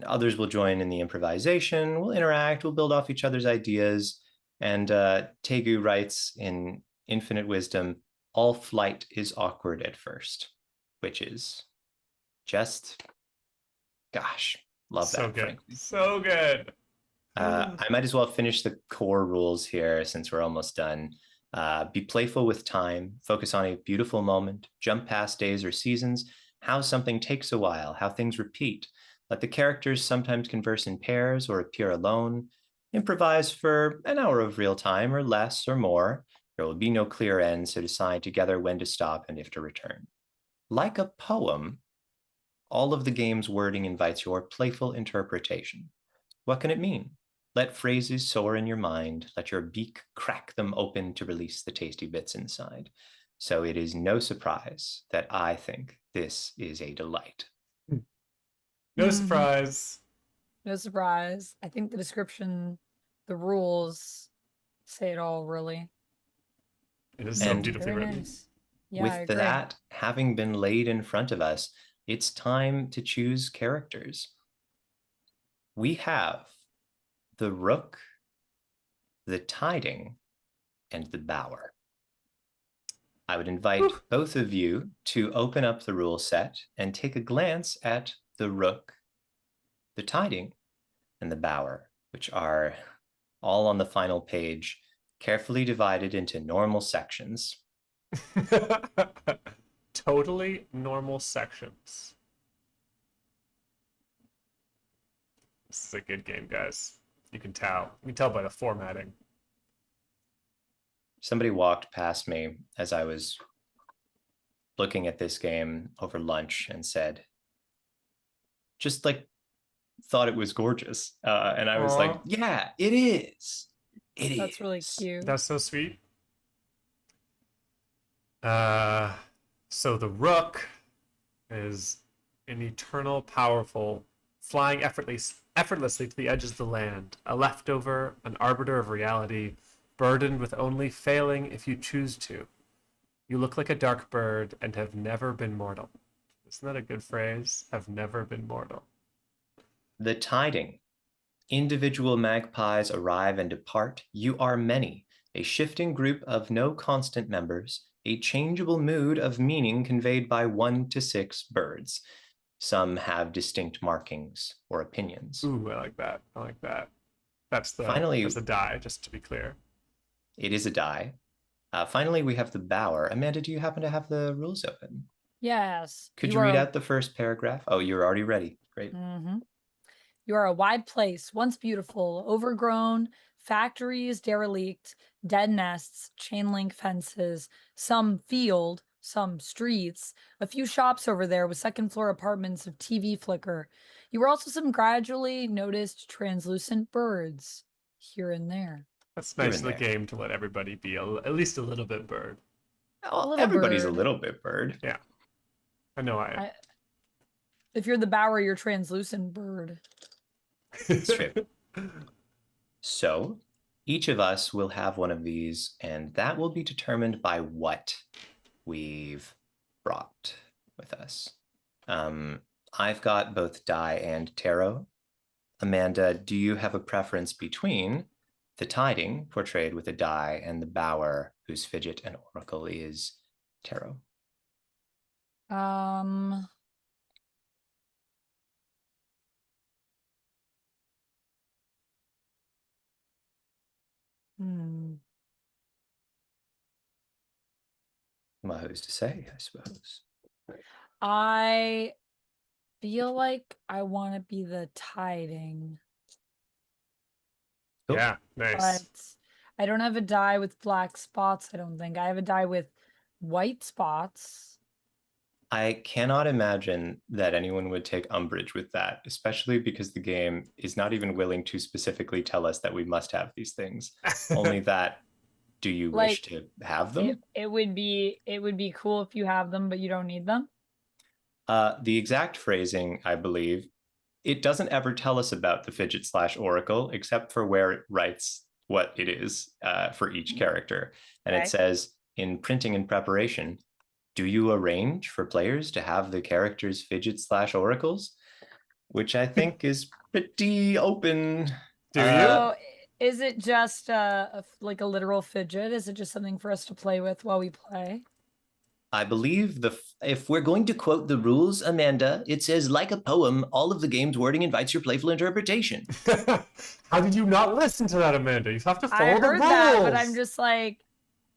Others will join in the improvisation. We'll interact. We'll build off each other's ideas. And Tegu writes in Infinite Wisdom, all flight is awkward at first, which is just, gosh, love So that. good. Frankly. So good. I might as well finish the core rules here since we're almost done. Be playful with time. Focus on a beautiful moment. Jump past days or seasons. How something takes a while. How things repeat. Let the characters sometimes converse in pairs or appear alone. Improvise for an hour of real time or less or more. There will be no clear end, so decide together when to stop and if to return. Like a poem, all of the game's wording invites your playful interpretation. What can it mean? Let phrases soar in your mind. Let your beak crack them open to release the tasty bits inside. So it is no surprise that I think this is a delight. No Mhm. surprise. No surprise. I think the description, the rules say it all, really. It is so And beautifully Very written. nice. Yeah, I with agree. that having been laid in front of us, it's time to choose characters. We have the Rook, the Tiding, and the Bower. I would invite both of you to open up the rule set and take a glance at the Rook, the Tiding, and the Bower, which are all on the final page, carefully divided into normal sections. Totally normal sections. This is a good game, guys. You can tell. You can tell by the formatting. Somebody walked past me as I was looking at this game over lunch and said, just like, thought it was gorgeous. And I was like, Aw. yeah, it is. It That's really is. cute. That's so sweet. So the Rook is an eternal, powerful, flying effortlessly to the edges of the land, a leftover, an arbiter of reality, burdened with only failing if you choose to. You look like a dark bird and have never been mortal. Isn't that a good phrase? Have never been mortal. The Tiding. Individual magpies arrive and depart. You are many, a shifting group of no constant members, a changeable mood of meaning conveyed by 1 to 6 birds. Some have distinct markings or opinions. Ooh, I like that. I like that. That's Finally, a die, just to be clear. it is a die. Finally, we have the Bower. Amanda, do you happen to have the rules open? Yes. Could you read out the first paragraph? Oh, you're already ready. Great. Mm-hmm. You are a wide place, once beautiful, overgrown, factories derelict, dead nests, chain link fences, some field, some streets, a few shops over there with second floor apartments of TV flicker. You were also some gradually noticed translucent birds here and there. That's Here nice and of the there. game to let everybody be at least a little bit bird. Well, little everybody's a bird. little bit bird. Yeah. I know I am. If you're the Bower, you're translucent bird. It's true. So each of us will have one of these, and that will be determined by what we've brought with us. I've got both die and tarot. Amanda, do you have a preference between the Tiding, portrayed with a die, and the Bower, whose fidget and oracle is tarot? Well, who's to say, I suppose. I feel like I want to be the Tiding. Cool. Yeah, nice. But I don't have a die with black spots, I don't think. I have a die with white spots. I cannot imagine that anyone would take umbrage with that, especially because the game is not even willing to specifically tell us that we must have these things. Only that, do you wish to have them? It would be cool if you have them, but you don't need them. The exact phrasing, I believe, it doesn't ever tell us about the fidget / oracle, except for where it writes what it is for each character. And Okay. it says, in printing and preparation, do you arrange for players to have the characters' fidget / oracles? Which I think is pretty open. Do you? So is it just like a literal fidget? Is it just something for us to play with while we play? I believe if we're going to quote the rules, Amanda, it says, like a poem, all of the game's wording invites your playful interpretation. How did you not listen to that, Amanda? You have to follow I the heard rules. that, but I'm just like,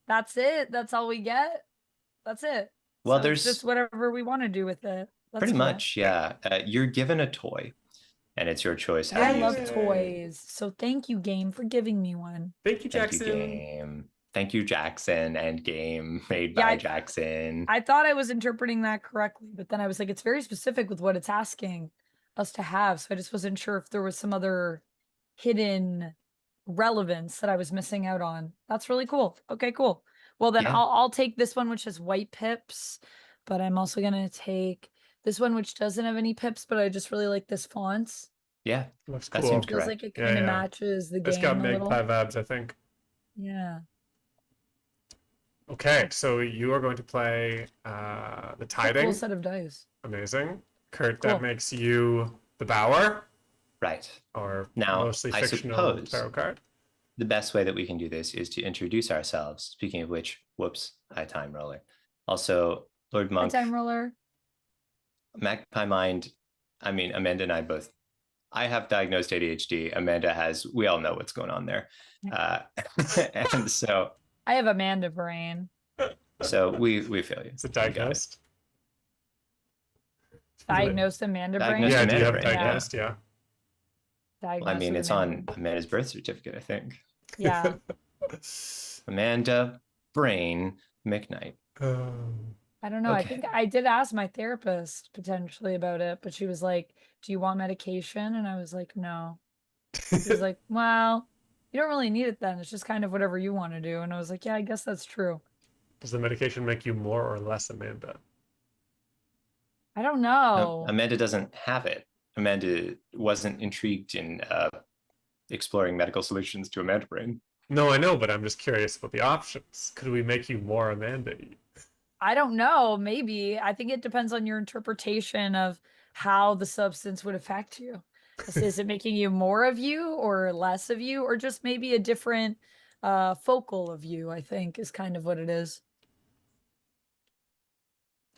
that's it. That's all we get. That's it. Well, so there's it's just whatever we want to do with it. Let's pretty do much, it. yeah. You're given a toy, and it's your choice. How I to love use it. toys, so thank you, game, for giving me one. Thank you, Thank you, Jackson. game. Thank you, Jackson, and game made Yeah, by Jackson. I thought I was interpreting that correctly, but then I was like, it's very specific with what it's asking us to have. So I just wasn't sure if there was some other hidden relevance that I was missing out on. That's really cool. Okay, cool. Well, then Yeah. I'll take this one, which has white pips, but I'm also gonna take this one, which doesn't have any pips, but I just really like this font. Yeah, Looks that cool. seems Feels correct. like it Yeah, kind of yeah. matches the It's got game a little. Magpie vibes, I think. Yeah. Okay, so you are going to play the It's a Tiding. cool set of dice. Amazing. Kurt, Cool. that makes you the Bower, Right. or Now, mostly I fictional suppose tarot card. the best way that we can do this is to introduce ourselves. Speaking of which, whoops, high time roller. Also, Lord Hi, Monk, time roller. Magpie Mind. I mean, Amanda and I both. I have diagnosed ADHD. Amanda has. We all know what's going on there. And so I have Amanda brain. we feel you. Is it We got it. diagnosed? Diagnosed Amanda brain. Diagnosed Yeah, do you have Amanda brain, yeah. diagnosed? Yeah. Well, I Diagnosed mean, with it's Amanda on brain. Amanda's birth certificate, I think. Yeah. Amanda Brain McKnight. I don't know. I Okay. think I did ask my therapist potentially about it, but she was like, "Do you want medication?" And I was like, "No." She was like, "Well, you don't really need it then. It's just kind of whatever you want to do." And I was like, "Yeah, I guess that's true." Does the medication make you more or less Amanda? I don't know. Amanda doesn't have it. Amanda wasn't intrigued in exploring medical solutions to Amanda Brain. No, I know, but I'm just curious about the options. Could we make you more Amanda? I don't know. Maybe. I think it depends on your interpretation of how the substance would affect you. Is it making you more of you or less of you, or just maybe a different focal of you, I think is kind of what it is.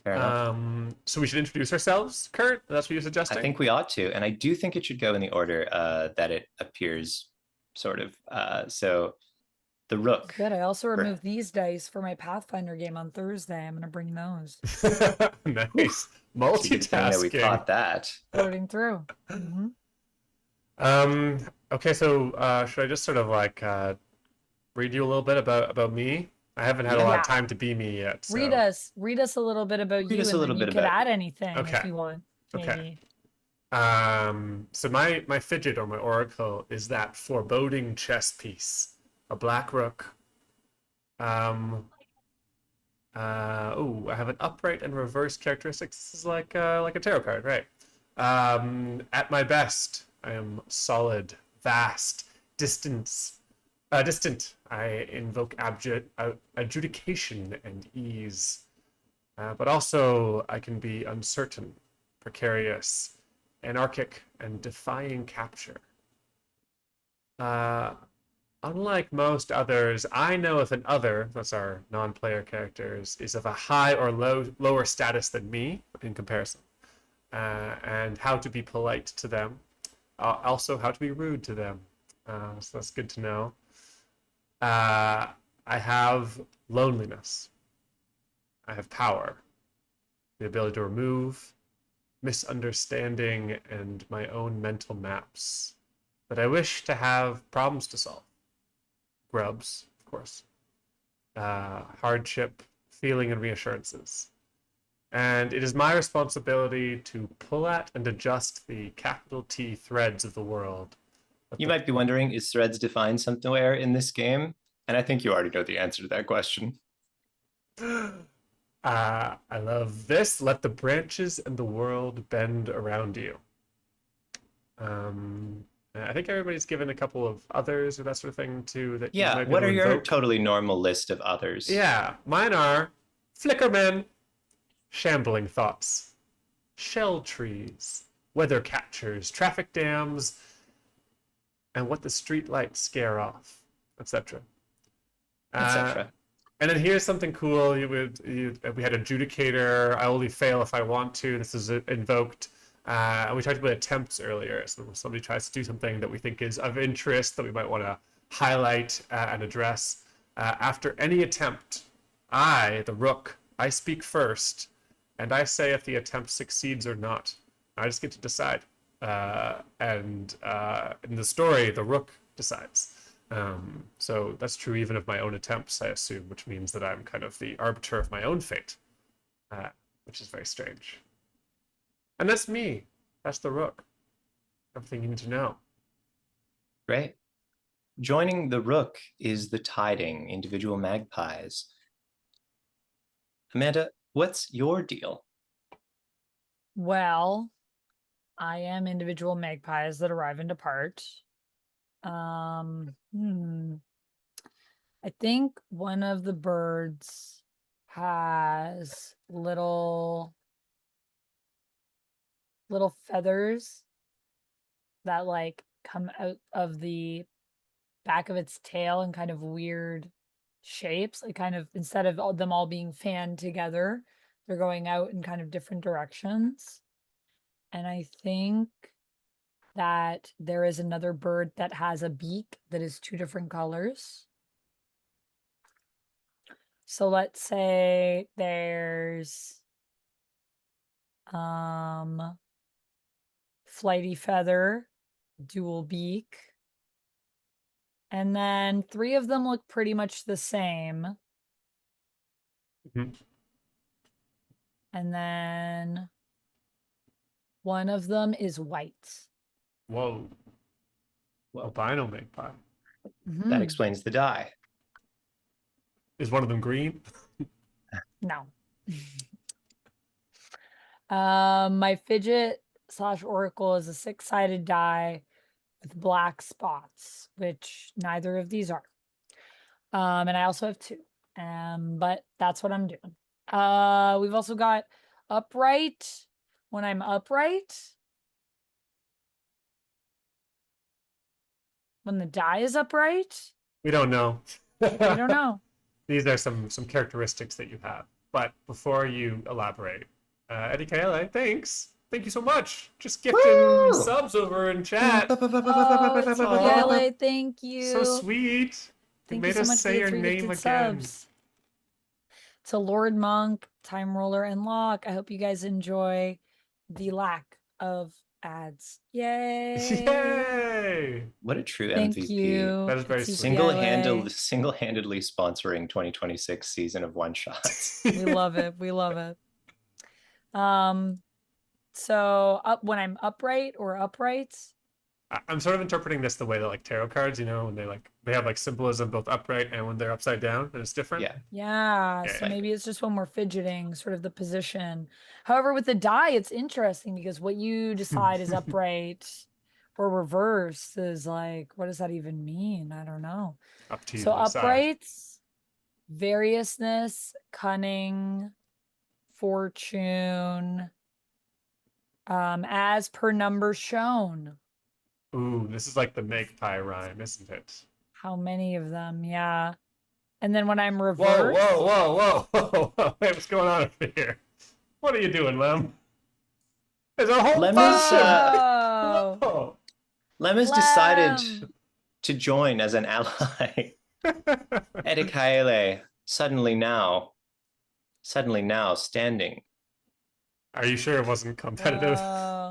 Fair enough. So we should introduce ourselves, Kurt? That's what you're suggesting? I think we ought to, and I do think it should go in the order that it appears, sort of. So the Rook. Good. I also removed these dice for my Pathfinder game on Thursday. I'm going to bring those. Nice. It's a good thing that we Multitasking. caught that. Floating through. Okay, so should I just sort of like read you a little bit about me? I haven't had a lot of Yeah. time to be me yet. So. Read us a little bit about Read you, us a and little then you bit could about add you. anything if Okay. you want. Maybe. Okay. So my fidget or my oracle is that foreboding chess piece, a black rook. Oh, I have an upright and reverse characteristics. This is like a tarot card, right? At my best, I am solid, vast, distant. I invoke adjudication and ease, but also I can be uncertain, precarious, anarchic, and defying capture. Unlike most others, I know if an other, that's our non-player characters, is of a high or lower status than me in comparison, and how to be polite to them, also how to be rude to them. So that's good to know. I have loneliness. I have power, the ability to remove misunderstanding and my own mental maps. But I wish to have problems to solve. Grubs, of course. Hardship, feeling, and reassurances. And it is my responsibility to pull at and adjust the capital T threads of the world. You might be wondering, is threads defined somewhere in this game? And I think you already know the answer to that question. I love this. Let the branches and the world bend around you. I think everybody's given a couple of others or that sort of thing too. That you Yeah, might be what able are to your invoke. totally normal list of others? Yeah, mine are Flickermen, Shambling Thoughts, Shell Trees, Weather Catchers, Traffic Dams, and What the Street Lights Scare Off, etc. Etc. And then here's something cool. We had Adjudicator. I only fail if I want to. This is invoked. And we talked about attempts earlier. So when somebody tries to do something that we think is of interest that we might want to highlight and address, after any attempt, I, the Rook, I speak first, and I say if the attempt succeeds or not. I just get to decide. And in the story, the Rook decides. So that's true even of my own attempts, I assume, which means that I'm kind of the arbiter of my own fate, which is very strange. And that's me. That's the Rook. Everything you need to know. Great. Joining the Rook is the Tiding, individual magpies. Amanda, what's your deal? Well, I am individual magpies that arrive and depart. I think one of the birds has little feathers that like come out of the back of its tail in kind of weird shapes, like kind of instead of them all being fanned together, they're going out in kind of different directions. And I think that there is another bird that has a beak that is 2 different colors. So let's say there's flighty feather, dual beak, and then 3 of them look pretty much the same. Mhm. And then one of them is white. Whoa. Albino magpie. That explains the die. Is one of them green? No. My fidget / oracle is a 6-sided die with black spots, which neither of these are. And I also have 2. But that's what I'm doing. We've also got upright. When I'm upright, when the die is upright, We don't know. we don't know. These are some characteristics that you have. But before you elaborate, Eddie Kaele, thanks. Thank you so much. Just gifting Woo! subs over in chat. Yale, thank you. So sweet. You Thank made you so us much for say the your 3 name gifted again. subs. To Lord Monk, Time Roller, and Locke. I hope you guys enjoy the lack of ads. Yay! Yay! What a true Thank MVP. you. That is very Petite sweet. Yale. Single-handedly sponsoring 2026 season of One Shots. We love it. We love it. So when I'm upright or upright, I'm sort of interpreting this the way that like tarot cards, you know, when they have like symbolism both upright and when they're upside down, and it's different. Yeah. yeah. So Yeah. maybe it's just when we're fidgeting, sort of the position. However, with the die, it's interesting because what you decide is upright or reverse is like, what does that even mean? I don't know. Up to you So to decide. uprights, variousness, cunning, fortune, as per number shown. Ooh, this is like the magpie rhyme, isn't it? How many of them? Yeah. And then when I'm Whoa, reversed. whoa, whoa, whoa, whoa, whoa. Hey, what's going on over here? What are you doing, Lem? There's a whole Lem bunch is, Whoa. Whoa. Lem has decided to join as an ally. Eddie Kaele, suddenly now standing. Are you sure it wasn't competitive? Well,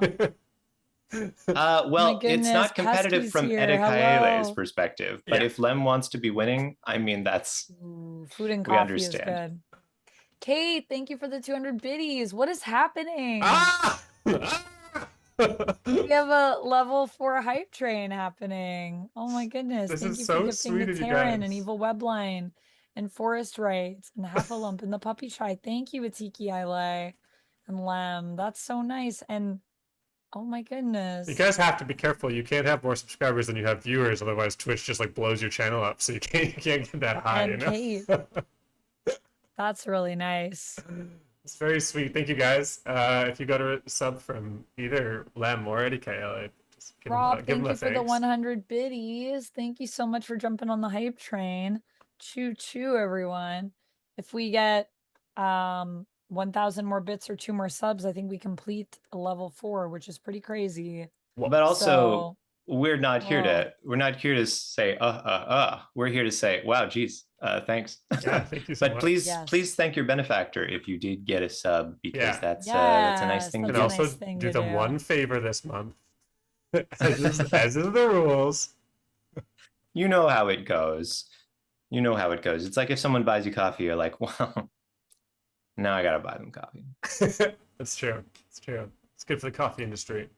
it's not competitive Pesky's from here. Eddie Kaele's Hello. perspective, but Yeah. if Lem wants to be winning, I mean, Food and we coffee is understand. good. Kate, thank you for the 200 biddies. What is happening? Ah! We have a level 4 hype train happening. Oh my goodness. This Thank is you so for gifting sweet the of you Terran and guys. Evil Webline and Forest Rights and Half a Lump and the Puppy Shy. Thank you, Atiki Ile and Lem. That's so nice. And oh my goodness. You guys have to be careful. You can't have more subscribers than you have viewers, otherwise Twitch just like blows your channel up. So you can't get that high. And you know? Kate. That's really nice. It's very sweet. Thank you guys. If you go to sub from either Lem or Eddie Kaele, just give Rob, give thank them you a for the thanks. 100 biddies. Thank you so much for jumping on the hype train. Choo choo, everyone. If we get 1,000 more bits or 2 more subs, I think we complete a level 4, which is pretty crazy. But also, we're not here whoa. to say we're here to say, wow, geez, thanks. Yeah, thank you so But much. please thank your benefactor if you did get a sub, because Yeah. that's a nice thing to And do. also nice thing do to them do. one favor this month, as is the rules. You know how it goes. You know how it goes. It's like if someone buys you coffee, you're like, well, now I gotta buy them coffee. That's true. It's true. It's good for the coffee industry.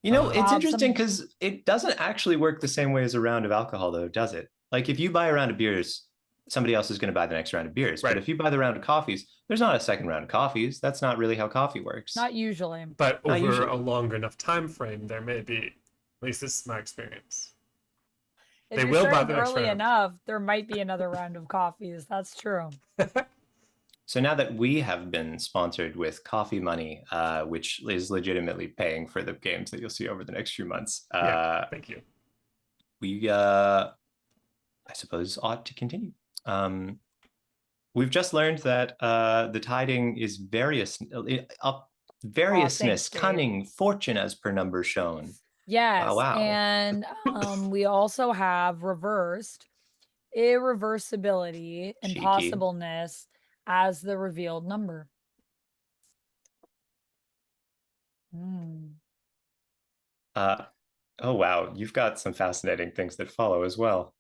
You know, it's Rob, interesting because it doesn't actually work the same way as a round of alcohol, though, does it? Like if you buy a round of beers, somebody else is going to buy the next round of beers. Right. But if you buy the round of coffees, there's not a second round of coffees. That's not really how coffee works. Not usually. But Not over usually. a longer enough time frame, there may be. At least this is my experience. If They you're will buy starting the next early round. enough, there might be another round of coffees. That's true. So now that we have been sponsored with coffee money, which is legitimately paying for the games that you'll see over the next few months, Yeah, thank you. we, I suppose, ought to continue. We've just learned that the tiding is variousness, Thanks, Dave. cunning, fortune as per number shown. Yes, wow. and we also have reversed irreversibility, Cheeky. impossibleness as the revealed number. Oh, wow. You've got some fascinating things that follow as well.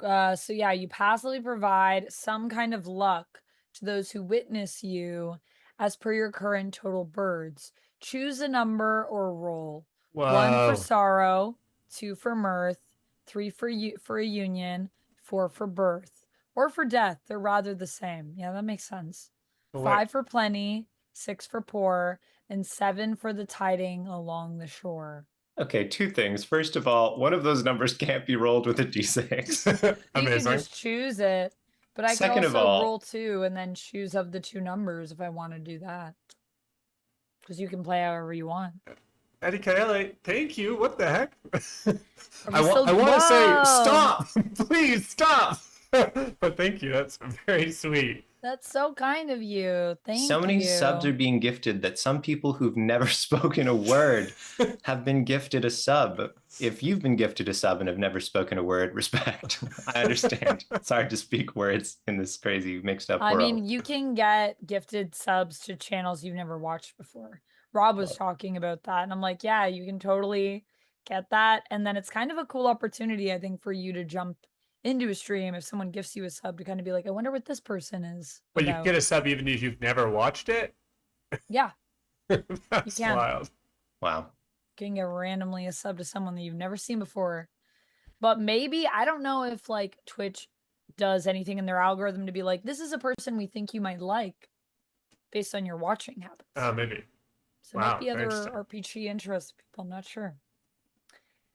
So yeah, you passively provide some kind of luck to those who witness you as per your current total birds. Choose a number or roll. Whoa. 1 for sorrow, 2 for mirth, 3 for a union, 4 for birth, or for death. They're rather the same. Yeah, that makes sense. But 5 for plenty, 6 for poor, and 7 for the tiding along the shore. Okay, two things. First of all, one of those numbers can't be rolled with a d6. You can Amazing. just choose it. But I Second can of also all- roll 2 and then choose of the 2 numbers if I want to do that. Because you can play however you want. Eddie Kaele, thank you. What the heck? Are I we want still- to say Whoa! stop. Please stop. But thank you. That's very sweet. That's so kind of you. Thank you. So many subs are being gifted that some people who've never spoken a word have been gifted a sub. If you've been gifted a sub and have never spoken a word, respect. I understand. It's hard to speak words in this crazy mixed up world. I mean, you can get gifted subs to channels you've never watched before. Rob was talking about that, and I'm like, yeah, you can totally get that. And then it's kind of a cool opportunity, I think, for you to jump into a stream if someone gifts you a sub to kind of be like, I wonder what this person is. But you about. get a sub even if you've never watched it. Yeah, That's can. wild. Wow. you can get randomly a sub to someone that you've never seen before. But maybe, I don't know if like Twitch does anything in their algorithm to be like, this is a person we think you might like based on your watching habits. Maybe. So there might Wow, be very other interesting. RPG interests people, I'm not sure.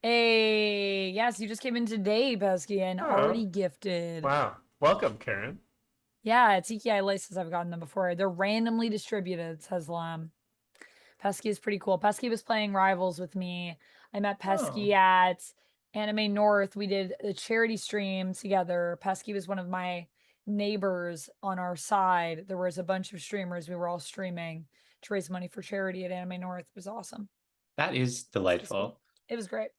Hey, yes, you just came in today, Pesky, and Oh. already gifted. Wow. Welcome, Karen. Yeah, TKI laces, I've gotten them before. They're randomly distributed, says Lam. Pesky is pretty cool. Pesky was playing Rivals with me. I met Pesky at Anime North. We did a charity stream together. Pesky was one of my neighbors on our side. There was a bunch of streamers. We were all streaming to raise money for charity at Anime North. It was awesome. That is delightful. It was great.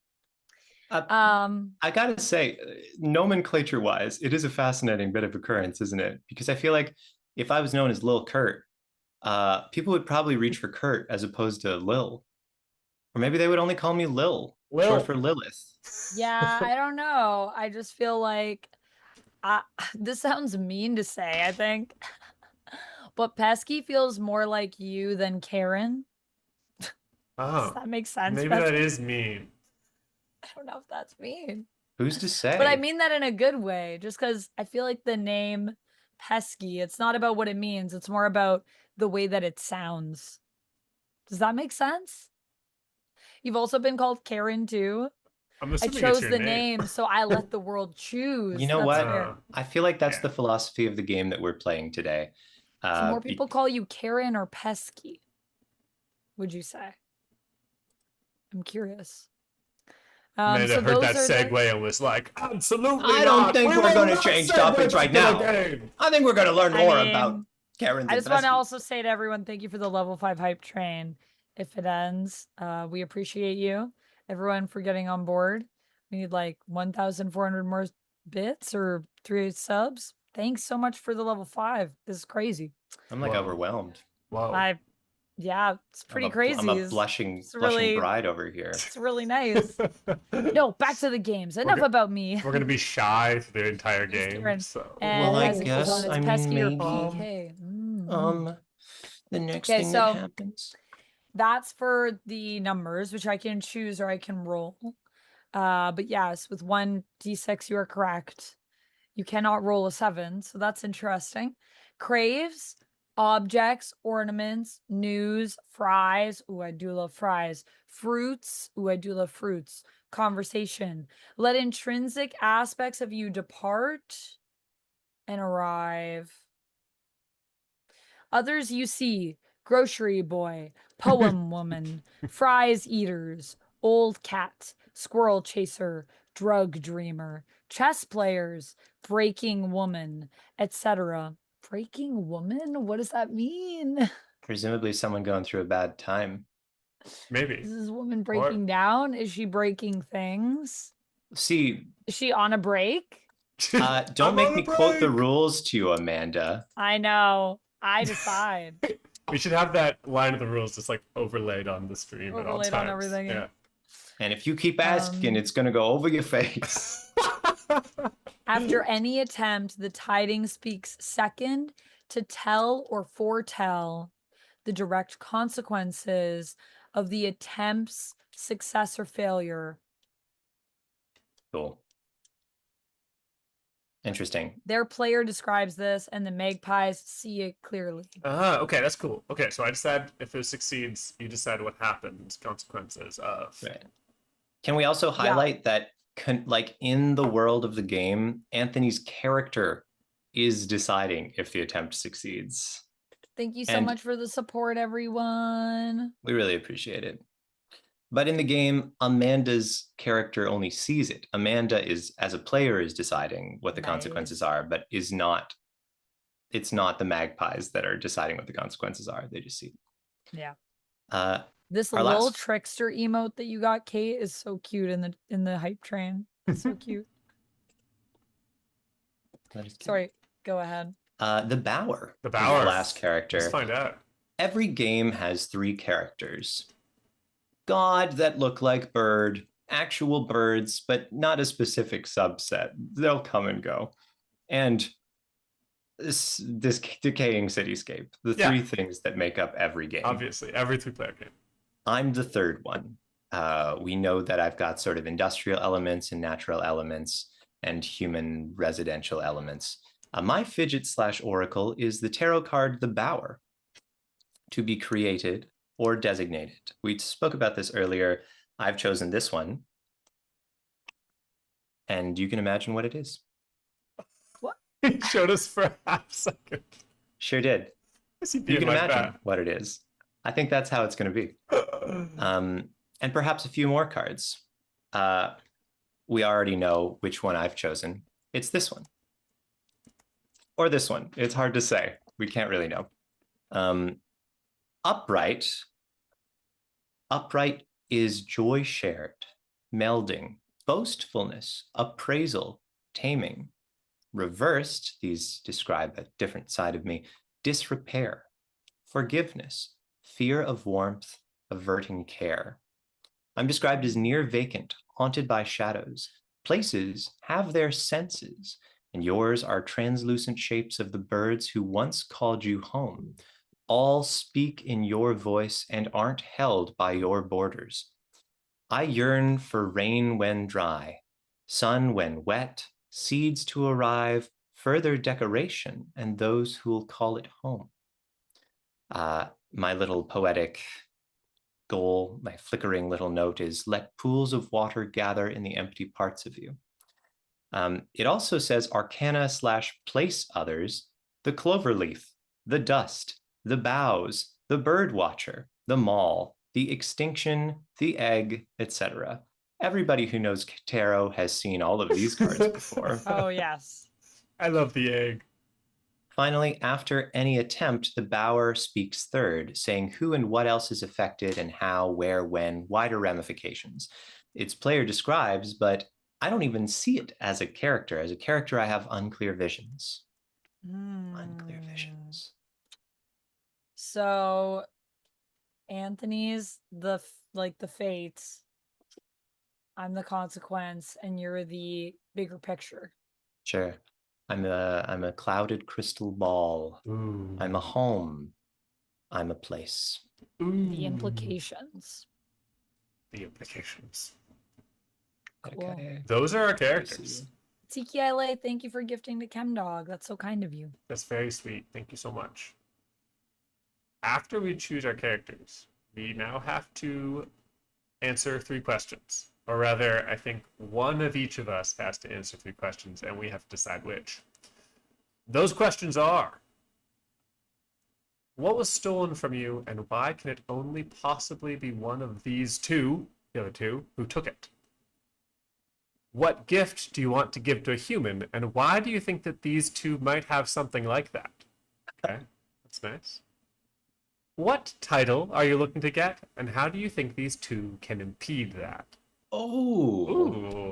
I gotta say, nomenclature-wise, it is a fascinating bit of occurrence, isn't it? Because I feel like if I was known as Lil Kurt, people would probably reach for Kurt as opposed to Lil. Or maybe they would only call me Lil, short for Lilith. Yeah, I don't know. I just feel like this sounds mean to say, I think. But Pesky feels more like you than Karen. Does that make sense? Maybe Pesky? that is mean. I don't know if that's mean. Who's to say? But I mean that in a good way, just because I feel like the name Pesky, it's not about what it means. It's more about the way that it sounds. Does that make sense? You've also been called Karen too. I chose the name, so I let the world choose. You know what? Fair. I feel like that's the philosophy of the game that we're playing today. So more people call you Karen or Pesky, would you say? I'm curious. And so I heard that those are segue and was like, absolutely I don't not. think We we're will going to not change segue topics to right the now. game. I think we're going to learn more mean, about Karen's I just want to investment. also say to everyone, thank you for the level 5 hype train. If it ends, we appreciate you, everyone, for getting on board. We need like 1,400 more bits or 3 subs. Thanks so much for the level 5. This is crazy. I'm like overwhelmed. Wow. Yeah, it's pretty crazy. I'm a blushing bride over here. It's really nice. No, back to the games. Enough about me. We're gonna be shy for the entire It's game. Darren. So And Well, I as it goes guess, on, it's I mean, pesky or maybe, PK. the next Okay, thing so- that happens. That's for the numbers, which I can choose or I can roll. But yes, with 1d6, you are correct. You cannot roll a 7, so that's interesting. Craves, objects, ornaments, news, fries. Ooh, I do love fries. Fruits. Ooh, I do love fruits. Conversation. Let intrinsic aspects of you depart and arrive. Others you see: grocery boy, poem woman, fries eaters, old cat, squirrel chaser, drug dreamer, chess players, breaking woman, etc. Breaking woman? What does that mean? Presumably someone going through a bad time. maybe. Is this woman breaking down? Is she breaking things? See, Is she on a break? don't make me quote the rules to you, Amanda. I know. I decide. We should have that line of the rules just like overlaid on the stream at all Overlaid times. on everything. Yeah. And if you keep asking, it's going to go over your face. After any attempt, the tidings speaks second to tell or foretell the direct consequences of the attempt's success or failure. Cool. Interesting. Their player describes this, and the Magpies see it clearly. Okay, that's cool. Okay, so I decide if it succeeds, you decide what happens, consequences of. Right. Can we also highlight that, like, in the world of the game, Anthony's character is deciding if the attempt succeeds. Thank you so much for the support, everyone. We really appreciate it. But in the game, Amanda's character only sees it. Amanda is, as a player, is deciding what the consequences are, but it's not the Magpies that are deciding what the consequences are. They just see it. Yeah. This little trickster emote that you got, Kate, is so cute in the hype train. It's so cute. That is cute. Sorry, go ahead. The Bower. The Bower. The last character. Let's find out. Every game has 3 characters. God that look like bird, actual birds, but not a specific subset. They'll come and go. And this decaying cityscape. The 3 things that make up every game. Obviously, every 3-player game. I'm the third one. We know that I've got sort of industrial elements and natural elements and human residential elements. My fidget/oracle is the tarot card, the Bower, to be created or designated. We spoke about this earlier. I've chosen this one. And you can imagine what it is. What? He showed us for a half second. Sure did. You can imagine what it is. I think that's how it's going to be. And perhaps a few more cards. We already know which one I've chosen. It's this one. Or this one. It's hard to say. We can't really know. Upright. Upright is joy shared, melding, boastfulness, appraisal, taming. Reversed, these describe a different side of me, disrepair, forgiveness, fear of warmth, averting care. I'm described as near vacant, haunted by shadows. Places have their senses, and yours are translucent shapes of the birds who once called you home. All speak in your voice and aren't held by your borders. I yearn for rain when dry, sun when wet, seeds to arrive, further decoration, and those who'll call it home. My little poetic goal, my flickering little note is, let pools of water gather in the empty parts of you. It also says arcana/place others, the clover leaf, the dust, the boughs, the bird watcher, the mall, the extinction, the egg, etc. Everybody who knows tarot has seen all of these cards before. Oh, yes. I love the egg. Finally, after any attempt, the Bower speaks third, saying who and what else is affected and how, where, when, wider ramifications. Its player describes, but I don't even see it as a character. As a character, I have unclear visions. Unclear visions. So Anthony's the fates. I'm the consequence, and you're the bigger picture. Sure. I'm a clouded crystal ball. Ooh. I'm a home. I'm a place. Ooh. The implications. The implications. Cool. Okay. Those are our characters. Tiki LA, thank you for gifting to Chemdog. That's so kind of you. That's very sweet. Thank you so much. After we choose our characters, we now have to answer 3 questions. Or rather, I think one of each of us has to answer 3 questions, and we have to decide which. Those questions are: what was stolen from you, and why can it only possibly be one of these 2, the other 2, who took it? What gift do you want to give to a human, and why do you think that these 2 might have something like that? Okay, that's nice. What title are you looking to get, and how do you think these 2 can impede that? Oh.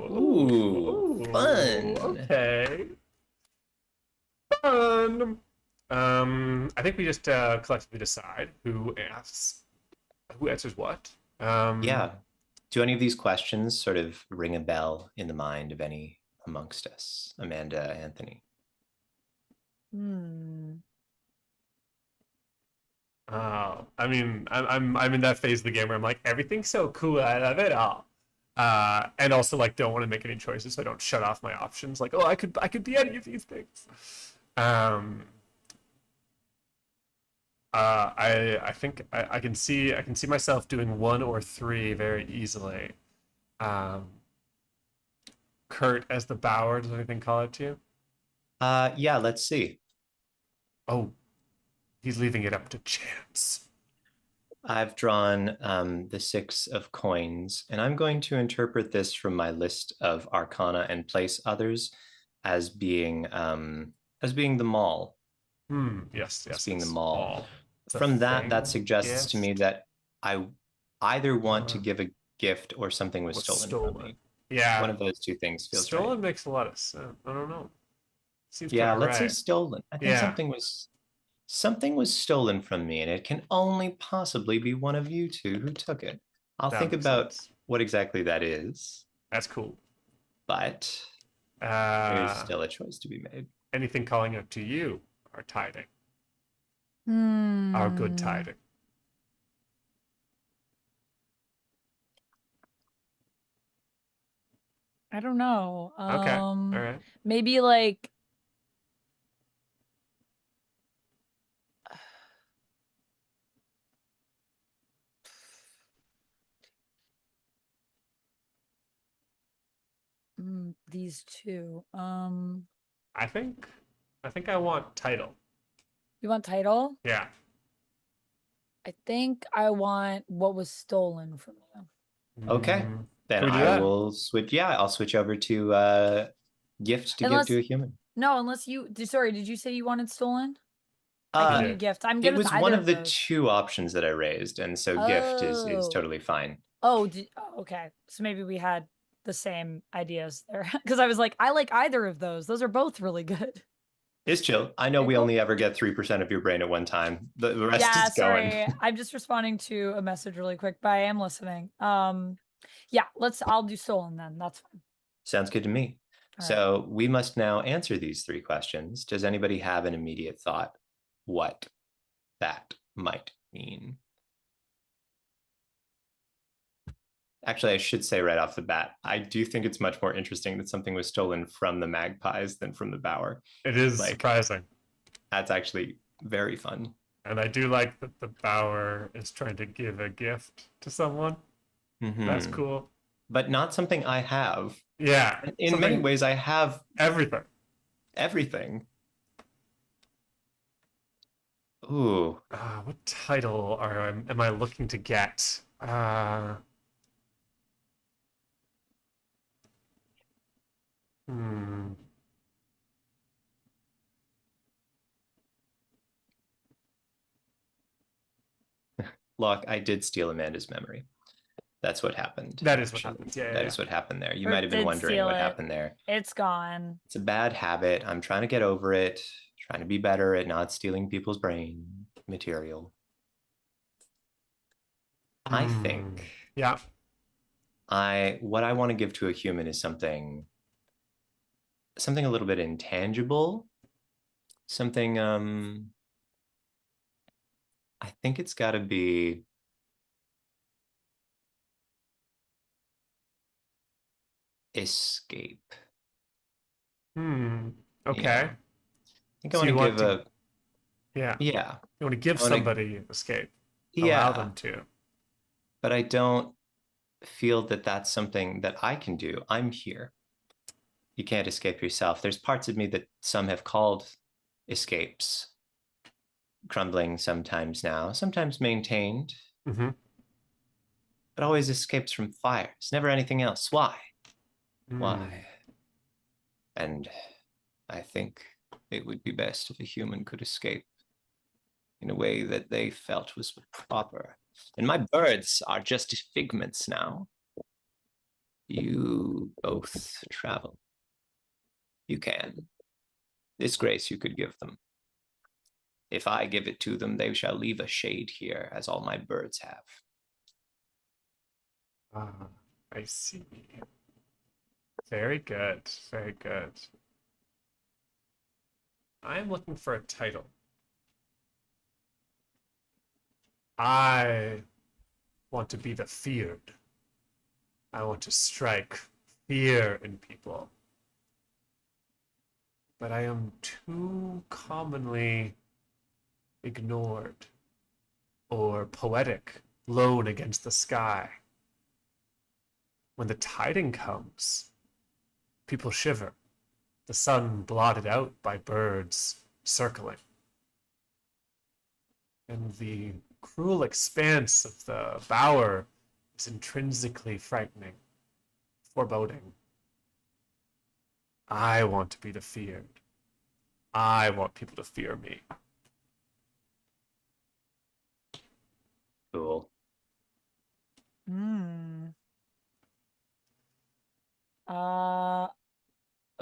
Ooh, Fun. Okay. Fun. I think we just collectively decide who answers what. Yeah. Do any of these questions sort of ring a bell in the mind of any amongst us? Amanda, Anthony? I mean, I'm in that phase of the game where I'm like, everything's so cool, I love it all. And also like don't want to make any choices, so I don't shut off my options. Like, oh, I could be any of these things. I think I can see myself doing 1 or 3 very easily. Kurt as the Bower, does anything call it to you? Yeah, let's see. Oh, he's leaving it up to chance. I've drawn the 6 of coins, and I'm going to interpret this from my list of arcana and place others as being the mall. Yes. As being the mall. The From that thing, suggests to me gift, that I either want to give a gift or something was stolen from me. Yeah. One of those 2 things feels stolen right. makes a lot of sense. I don't know. Seems Yeah, kinda let's say right. stolen. I think something was stolen from me, and it can only possibly be one of you 2 who took it. I'll That think makes about sense. what exactly that is, That's cool. but there's still a choice to be made. Anything calling out to you are tiding. Our good tiding. I don't know. Okay. All right. Maybe like these 2. I think I want title. You want title? Yeah. I think I want what was stolen from you. Okay. Then Can we do I that? will switch. Yeah, I'll switch over to gift to give to a human. No, unless you. Sorry, did you say you wanted stolen? I I can did. do gift. I'm It good with was either one of of the those. 2 options that I raised, and so gift is totally fine. Oh, okay. So maybe we had the same ideas there, because I was like, I like either of those. Those are both really good. It's chill. I know Okay, we cool. only ever get 3% of your brain at one time. The rest Yeah, is going. sorry. I'm just responding to a message really quick, but I am listening. Yeah, I'll do stolen then. That's fine. Sounds good to me. All So we must now answer these 3 questions. Does anybody have an immediate thought what that might mean? Actually, I should say right off the bat, I do think it's much more interesting that something was stolen from the Magpies than from the Bower. It is surprising. That's actually very fun. And I do like that the Bower is trying to give a gift to someone. That's cool. But not something I have. Yeah. In many ways, I have everything. Everything. Ooh. What title am I looking to get? Look, I did steal Amanda's memory. That's what happened. That is what happened. Yeah, that is what happened there. You Or might have been wondering what it. happened there. It's gone. It's a bad habit. I'm trying to get over it. Trying to be better at not stealing people's brain material. I think Yeah. what I want to give to a human is something a little bit intangible, something I think it's got to be escape. Okay. Yeah. I think I So want you to want give to, a yeah, yeah. you want to give I want to somebody escape, allow yeah, them to. but I don't feel that that's something that I can do. I'm here. You can't escape yourself. There's parts of me that some have called escapes, crumbling sometimes now, sometimes maintained, Mm-hmm. but always escapes from fires, never anything else. Why? Mm. Why? And I think it would be best if a human could escape in a way that they felt was proper. And my birds are just figments now. You both travel. You can. This grace you could give them. If I give it to them, they shall leave a shade here, as all my birds have. Ah, I see. Very good. Very good. I am looking for a title. I want to be the feared. I want to strike fear in people. But I am too commonly ignored or poetic, lone against the sky. When the tiding comes, people shiver, the sun blotted out by birds circling. And the cruel expanse of the bower is intrinsically frightening, foreboding. I want to be the feared. I want people to fear me. Cool. Hmm. Uh,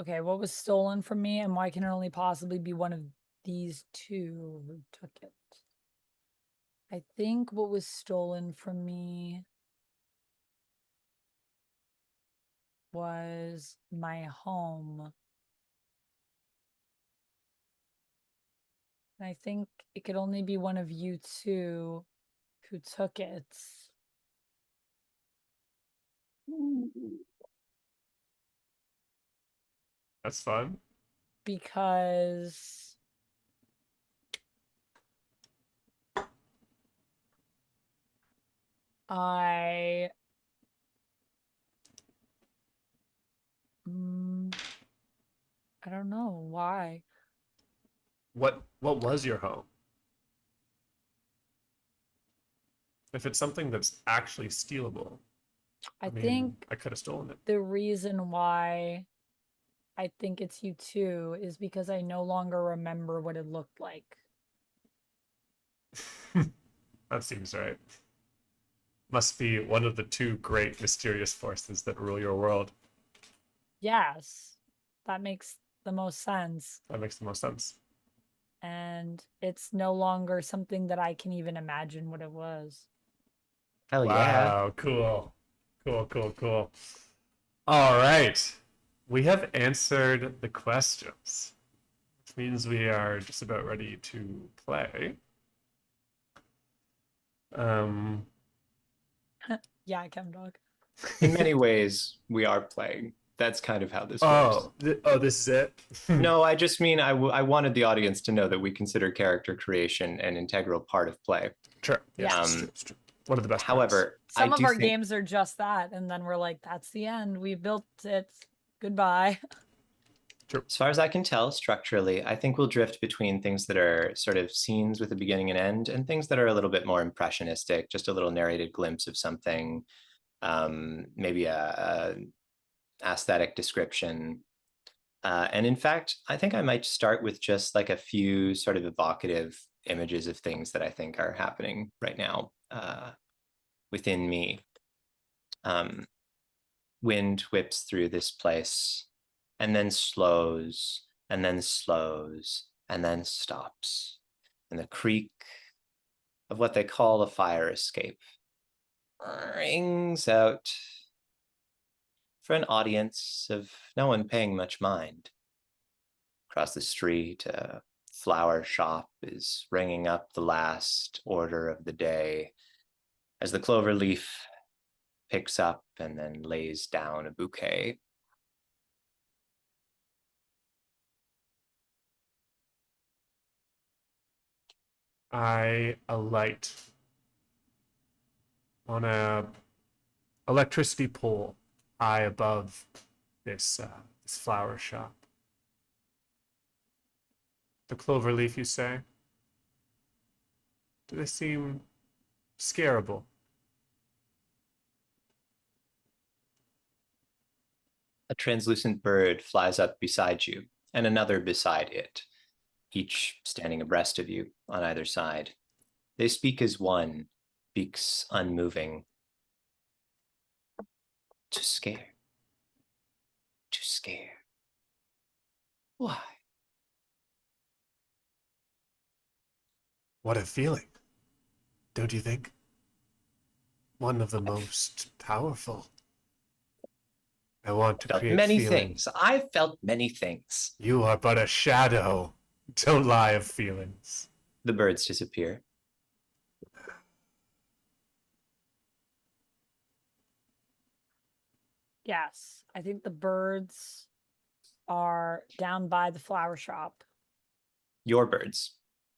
okay, what was stolen from me and why can it only possibly be one of these two who took it? I think what was stolen from me was my home. And I think it could only be one of you two who took it. That's fun. Because I I don't know why. What was your home? If it's something that's actually stealable, I I mean, think I could have stolen it. the reason why I think it's you too is because I no longer remember what it looked like. That seems right. Must be one of the two great mysterious forces that rule your world. Yes, that makes the most sense. That makes the most sense. And it's no longer something that I can even imagine what it was. Hell yeah. Wow, cool. Cool, cool, cool. All right. We have answered the questions, which means we are just about ready to play. Um, Yeah, Chem Dog. In many ways, we are playing. That's kind of how this works. This is it. No, I just mean I wanted the audience to know that we consider character creation an integral part of play. Sure. Yes, Yeah. it's true, it's true. One of the best. However, Some I of do our think games are just that, and then we're like, that's the end. We built it. Goodbye. as far as I can tell, structurally, I think we'll drift between things that are sort of scenes with a beginning and end, and things that are a little bit more impressionistic, just a little narrated glimpse of something, maybe a aesthetic description. And in fact, I think I might start with just like a few sort of evocative images of things that I think are happening right now within me. Wind whips through this place and then slows and then slows and then stops. And the creak of what they call a fire escape rings out for an audience of no one paying much mind. Across the street, a flower shop is ringing up the last order of the day as the clover leaf picks up and then lays down a bouquet. I alight on a electricity pole high above this flower shop. The clover leaf, you say? Do they seem scarable? A translucent bird flies up beside you, and another beside it, each standing abreast of you on either side. They speak as one, speaks unmoving. To scare. To scare. Why? What a feeling, don't you think? One of the most powerful. I want to Felt create many feeling. things. I felt many things. You are but a shadow. Don't lie of feelings. The birds disappear. Yes, I think the birds are down by the flower shop. Your birds.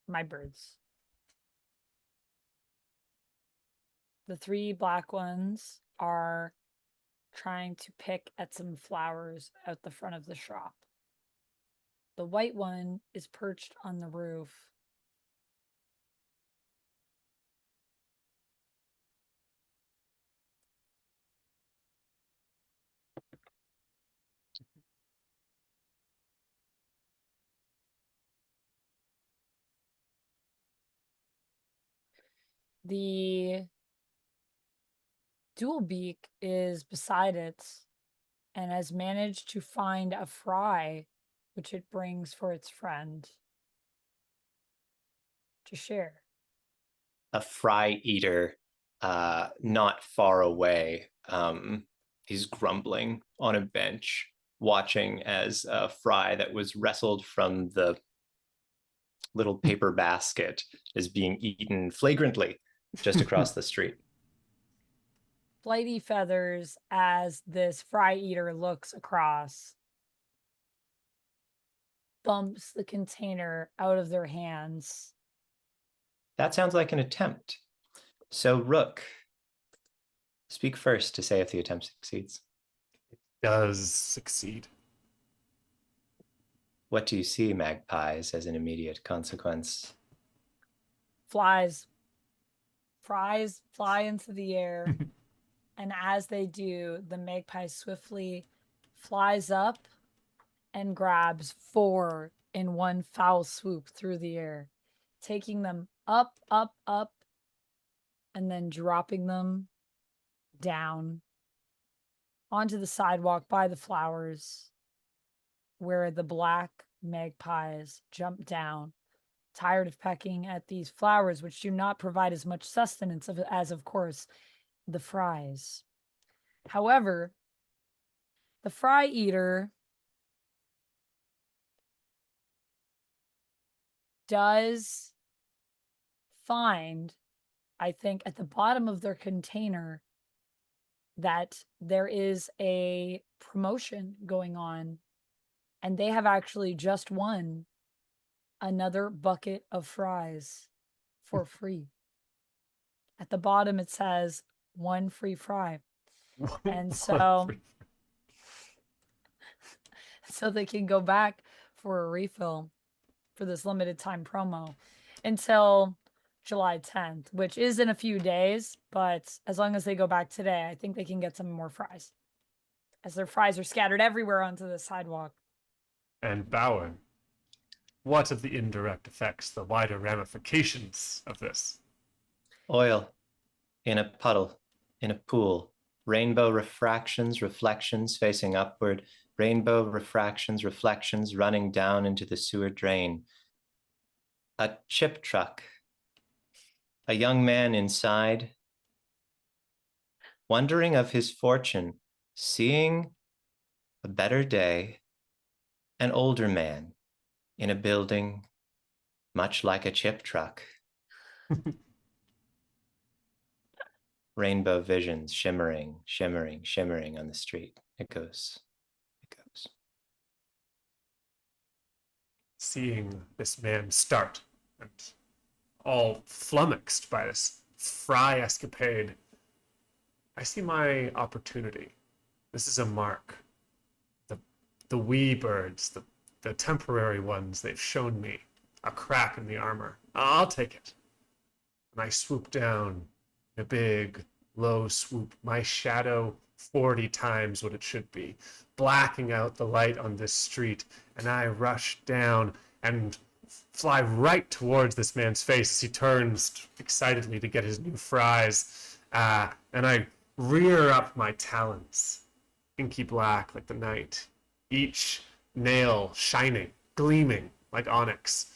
My birds. The 3 black ones are trying to pick at some flowers out the front of the shop. The white one is perched on the roof. The dual beak is beside it and has managed to find a fry, which it brings for its friend to share. A fry eater not far away. He's grumbling on a bench, watching as a fry that was wrestled from the little paper basket is being eaten flagrantly just across the street. Flighty feathers as this fry eater looks across, bumps the container out of their hands. That sounds like an attempt. So, Rook, speak first to say if the attempt succeeds. Does succeed. What do you see, Magpies, as an immediate consequence? Fries fly into the air. And as they do, the magpie swiftly flies up and grabs 4 in one foul swoop through the air, taking them up, up, up, and then dropping them down onto the sidewalk by the flowers, where the black magpies jump down, tired of pecking at these flowers, which do not provide as much sustenance as, of course, the fries. However, the fry eater does find, I think, at the bottom of their container that there is a promotion going on, and they have actually just won another bucket of fries for free. At the bottom, it says 1 free fry. And so they can go back for a refill for this limited time promo until July 10th, which is in a few days, but as long as they go back today, I think they can get some more fries, as their fries are scattered everywhere onto the sidewalk. And Bowen, what of the indirect effects, the wider ramifications of this? Oil in a puddle, in a pool, rainbow refractions, reflections facing upward, rainbow refractions, reflections running down into the sewer drain. A chip truck, a young man inside, wondering of his fortune, seeing a better day, an older man in a building much like a chip truck. Rainbow visions shimmering, shimmering, shimmering on the street. It goes. Seeing this man start and all flummoxed by this fry escapade, I see my opportunity. This is a mark. The wee birds, the temporary ones they've shown me, a crack in the armor. I'll take it. And I swoop down, a big, low swoop, my shadow 40 times what it should be, blacking out the light on this street, and I rush down and fly right towards this man's face as he turns excitedly to get his new fries. And I rear up my talons, inky black like the night, each nail shining, gleaming like onyx.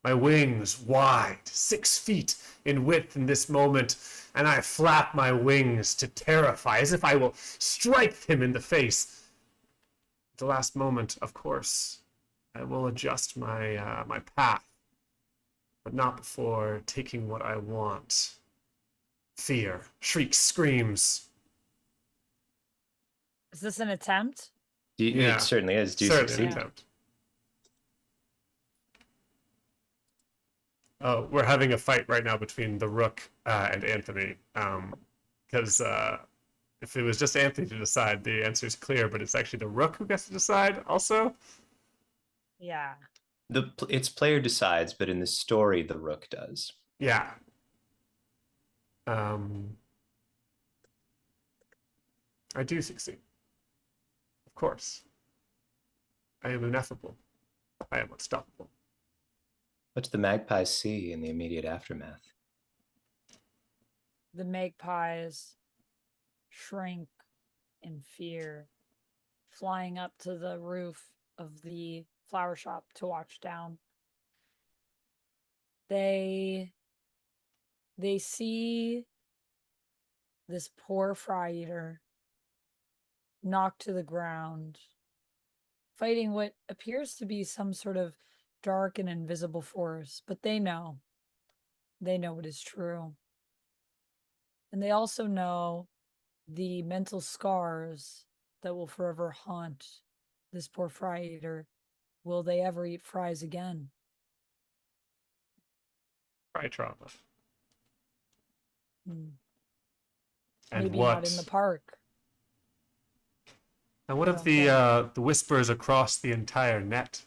My wings wide, 6 feet in width in this moment, and I flap my wings to terrify, as if I will strike him in the face. At the last moment, of course, I will adjust my my path, but not before taking what I want. Fear, shrieks, screams. Is this an attempt? It certainly is. Do you Certainly succeed? an attempt. Oh, we're having a fight right now between the Rook and Anthony. Because if it was just Anthony to decide, the answer is clear, but it's actually the Rook who gets to decide also. Yeah. It's player decides, but in the story, the Rook does. Yeah. I do succeed. Of course. I am ineffable. I am unstoppable. What do the Magpies see in the immediate aftermath? The magpies shrink in fear, flying up to the roof of the flower shop to watch down. They see this poor fry eater knocked to the ground, fighting what appears to be some sort of dark and invisible force, but they know it is true. And they also know the mental scars that will forever haunt this poor fry eater. Will they ever eat fries again? Fry trauma. And And maybe what? not in the park. And what I of don't the whispers across the entire net,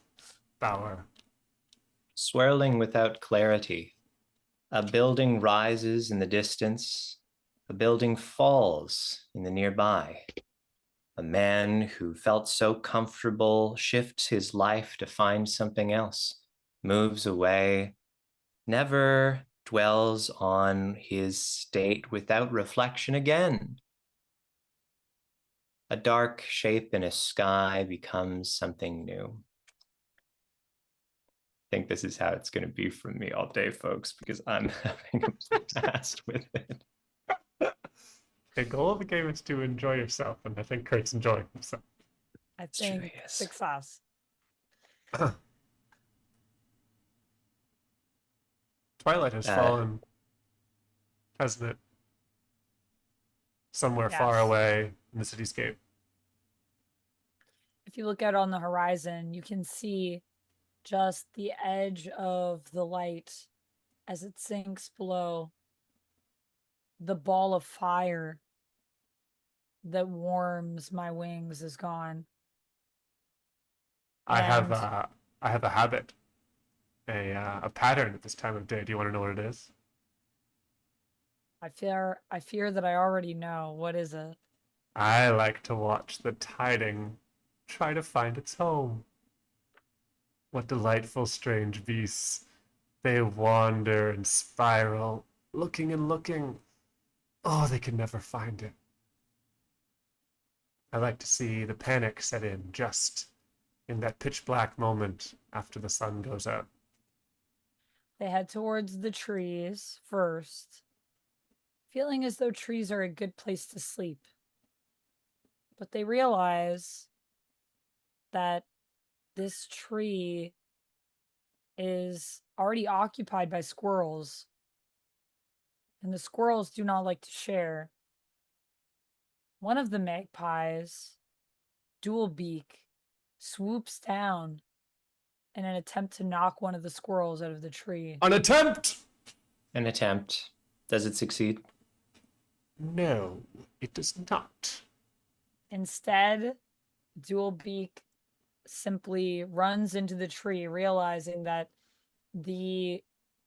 Bauer? Swirling without clarity. A building rises in the distance. A building falls in the nearby. A man who felt so comfortable shifts his life to find something else, moves away, never dwells on his state without reflection again. A dark shape in a sky becomes something new. I think this is how it's going to be from me all day, folks, because I'm having a blast with it. The goal of the game is to enjoy yourself, and I think Kurt's enjoying himself. I It's true, think yes. success. Twilight has fallen, hasn't it? Somewhere far Yes. away in the cityscape. If you look out on the horizon, you can see just the edge of the light as it sinks below. The ball of fire that warms my wings is gone. I have And- a habit, a pattern at this time of day. Do you want to know what it is? I fear that I already know. What is it? I like to watch the tiding try to find its home. What delightful, strange beasts. They wander and spiral, looking and looking. Oh, they can never find it. I like to see the panic set in just in that pitch black moment after the sun goes out. They head towards the trees first, feeling as though trees are a good place to sleep. But they realize that this tree is already occupied by squirrels, and the squirrels do not like to share. One of the magpies, Dual Beak, swoops down in an attempt to knock one of the squirrels out of the tree. An attempt! An attempt. Does it succeed? No, it does not. Instead, Dual Beak simply runs into the tree, realizing that the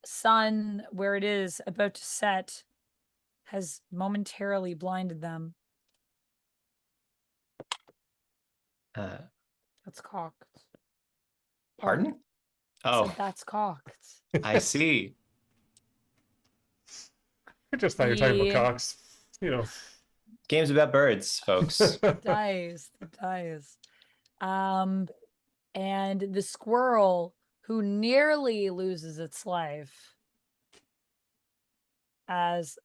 sun, where it is about to set, has momentarily blinded them. That's cocked. Pardon? I Oh, said that's cocked. I see. I just thought you were talking The- about cocks. You know. Games about birds, folks. Dice, the dice. And the squirrel who nearly loses its life, as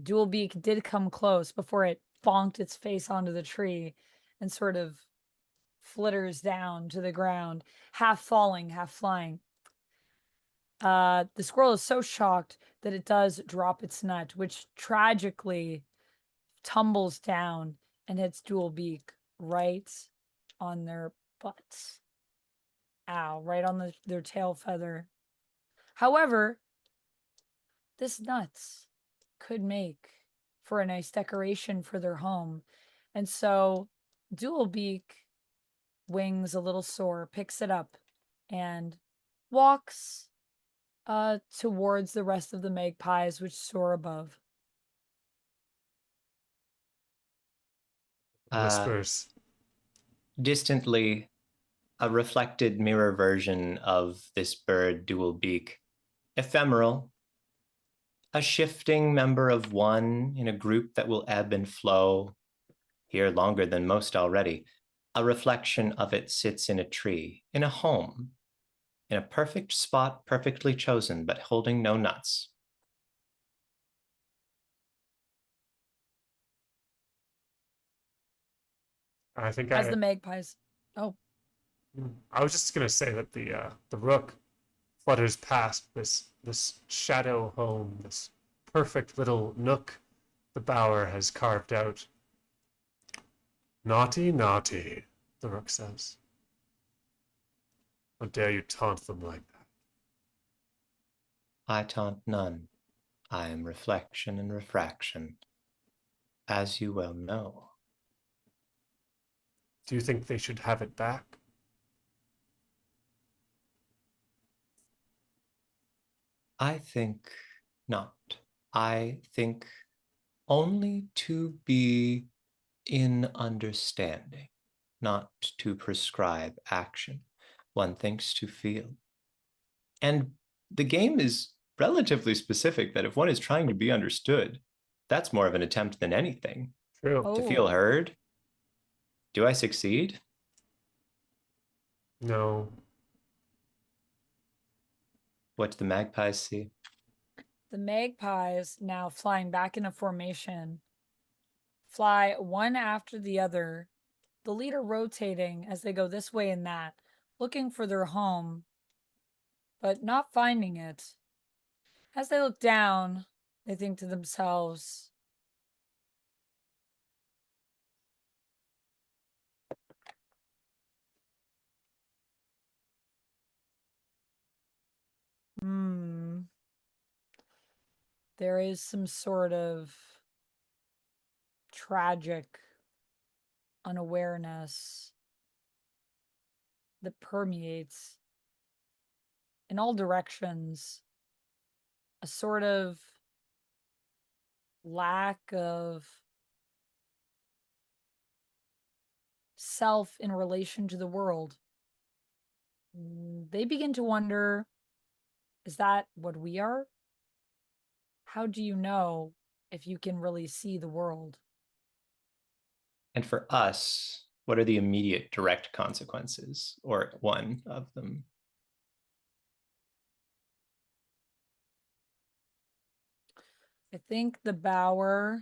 Dual Beak did come close before it bonked its face onto the tree and sort of flitters down to the ground, half falling, half flying. The squirrel is so shocked that it does drop its nut, which tragically tumbles down and hits Dual Beak right on their butts. Ow, right on their tail feather. However, this nuts could make for a nice decoration for their home. And so Dual Beak, wings a little sore, picks it up and walks towards the rest of the magpies which soar above. Whispers. Distantly, a reflected mirror version of this bird, Dual Beak. Ephemeral. A shifting member of one in a group that will ebb and flow. Here longer than most already. A reflection of it sits in a tree, in a home, in a perfect spot, perfectly chosen, but holding no nuts. I think As the magpies. Oh, I was just gonna say that the rook flutters past this shadow home, this perfect little nook the bower has carved out. Naughty, naughty, the rook says. How dare you taunt them like that? I taunt none. I am reflection and refraction, as you well know. Do you think they should have it back? I think not. I think only to be in understanding, not to prescribe action. One thinks to feel. And the game is relatively specific that if one is trying to be understood, that's more of an attempt than anything. True. To feel oh. heard. Do I succeed? No. What do the magpies see? The magpies, now flying back in a formation, fly one after the other, the leader rotating as they go this way and that, looking for their home, but not finding it. As they look down, they think to themselves, there is some sort of tragic unawareness that permeates in all directions, a sort of lack of self in relation to the world. They begin to wonder, is that what we are? How do you know if you can really see the world? And for us, what are the immediate direct consequences, or one of them? I I think the bower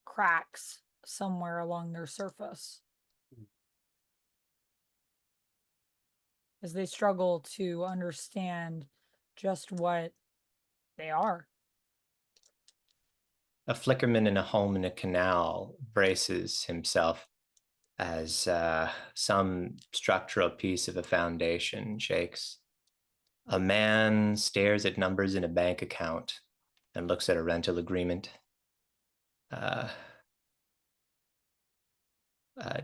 cracks somewhere along their surface as they struggle to understand just what they are. A flickerman in a home in a canal braces himself as some structural piece of a foundation shakes. A man stares at numbers in a bank account and looks at a rental agreement. A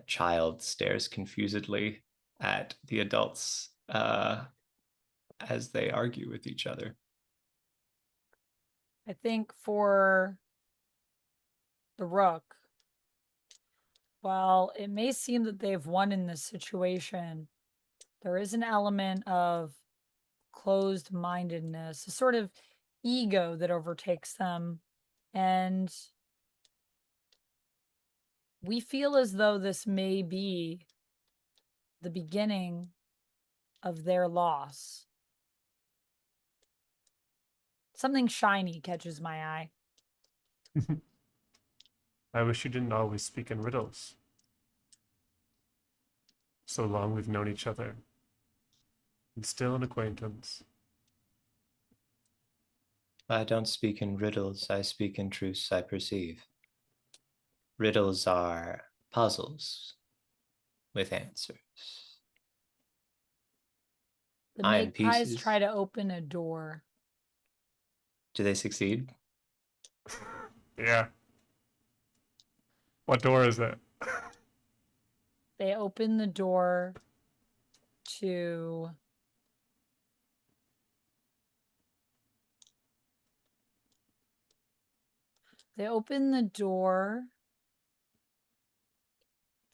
child stares confusedly at the adults as they argue with each other. I think for the Rook, while it may seem that they've won in this situation, there is an element of closed-mindedness, a sort of ego that overtakes them. And we feel as though this may be the beginning of their loss. Something shiny catches my eye. I wish you didn't always speak in riddles. So long we've known each other. And still an acquaintance. I don't speak in riddles, I speak in truths I perceive. Riddles are puzzles with answers. The I am Magpies pieces. try to open a door. Do they succeed? Yeah. What door is it? They open the door to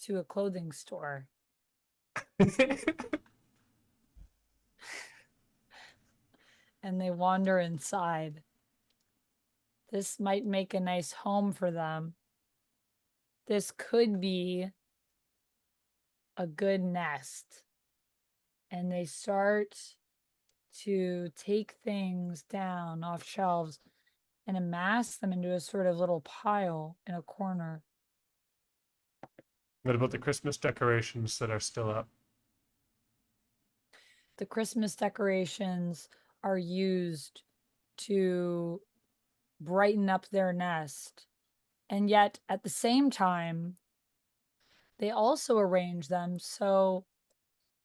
a clothing store. And they wander inside. This might make a nice home for them. This could be a good nest. And they start to take things down off shelves and amass them into a sort of little pile in a corner. What about the Christmas decorations that are still up? The Christmas decorations are used to brighten up their nest. And yet, at the same time, they also arrange them so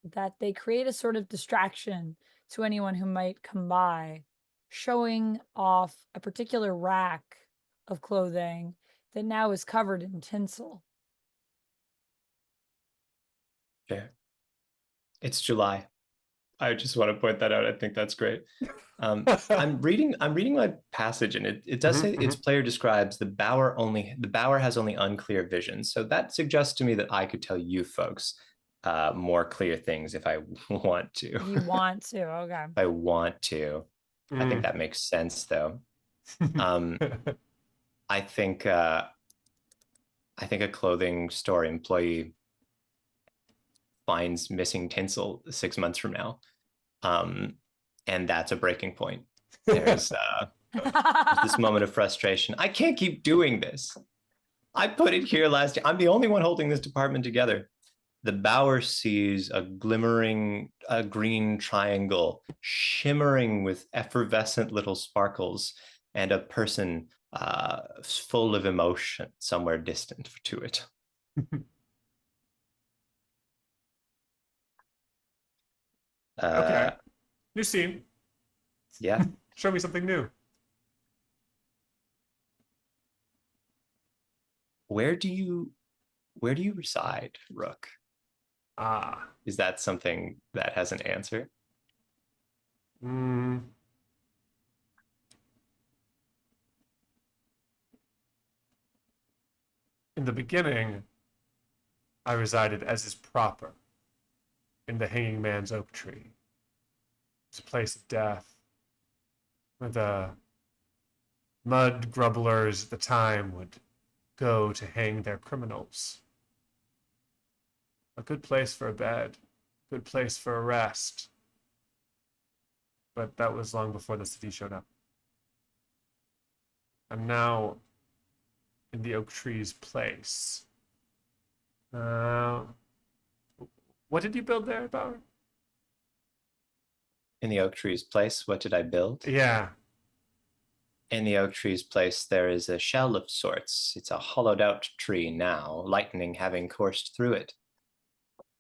that they create a sort of distraction to anyone who might come by, showing off a particular rack of clothing that now is covered in tinsel. Fair. It's July. I just want to point that out. I think that's great. I'm reading my passage, and it does say its player describes the bower has only unclear vision. So that suggests to me that I could tell you folks more clear things if I want to. You want to, okay. If I want to. I think that makes sense, though. I think a clothing store employee finds missing tinsel 6 months from now, and that's a breaking point. There's this moment of frustration. I can't keep doing this. I put it here last year. I'm the only one holding this department together. The bower sees a glimmering green triangle shimmering with effervescent little sparkles and a person full of emotion somewhere distant to it. Okay. New scene. Yeah. Show me something new. Where do you reside, Rook? Is that something that has an answer? In the beginning, I resided as is proper in the Hanging Man's Oak Tree. It's a place of death where the mud grubblers at the time would go to hang their criminals. A good place for a bed, good place for a rest. but that was long before the city showed up. I'm now in the oak tree's place. What did you build there, Bauer? In the oak tree's place, what did I build? Yeah. In the oak tree's place, there is a shell of sorts. It's a hollowed out tree now, lightning having coursed through it.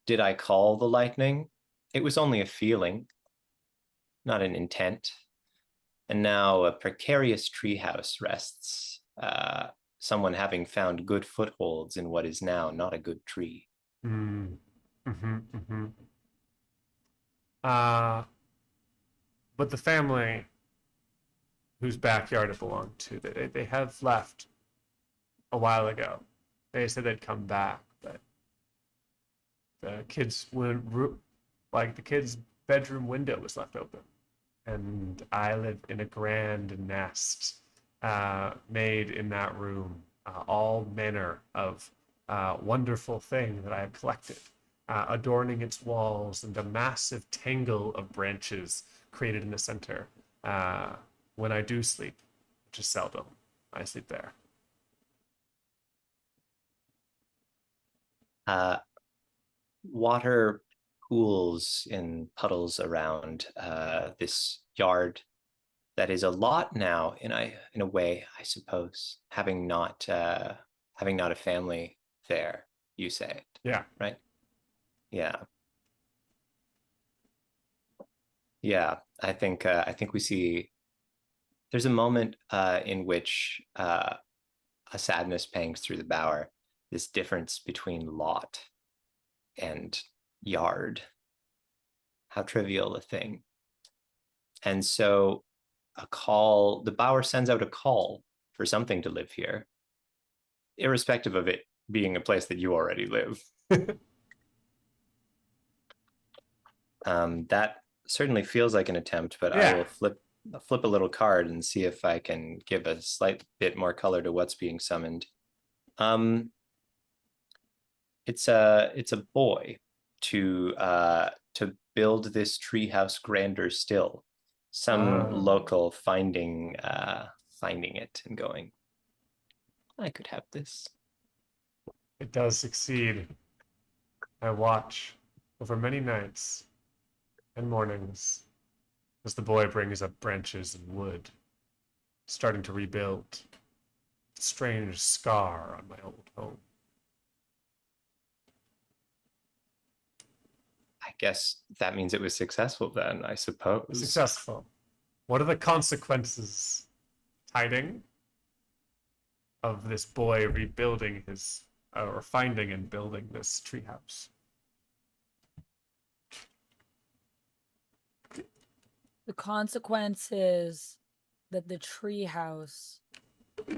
Did I call the lightning? It was only a feeling, not an intent. And now a precarious treehouse rests, someone having found good footholds in what is now not a good tree. Mm. Mm-hmm, mm-hmm. But the family whose backyard it belonged to, they have left a while ago. They said they'd come back, but the kids the kids' bedroom window was left open, and I live in a grand nest made in that room, all manner of wonderful things that I have collected, adorning its walls, and a massive tangle of branches created in the center. When I do sleep, which is seldom, I sleep there. Water pools in puddles around this yard that is a lot now in a way, I suppose, having not a family there, you say, Yeah. right? Yeah. Yeah, I think we see there's a moment in which a sadness pangs through the bower, this difference between lot and yard. How trivial a thing. And so the bower sends out a call for something to live here, irrespective of it being a place that you already live. That certainly feels like an attempt, but Yeah. I will flip a little card and see if I can give a slight bit more color to what's being summoned. It's a boy to build this treehouse grander still. Some local finding it and going, I could have this. It does succeed. I watch over many nights and mornings as the boy brings up branches and wood, starting to rebuild. Strange scar on my old home. I guess that means it was successful then, I suppose. Successful. What are the consequences, Tiding, of this boy rebuilding his, or finding and building this treehouse? The consequence is that the treehouse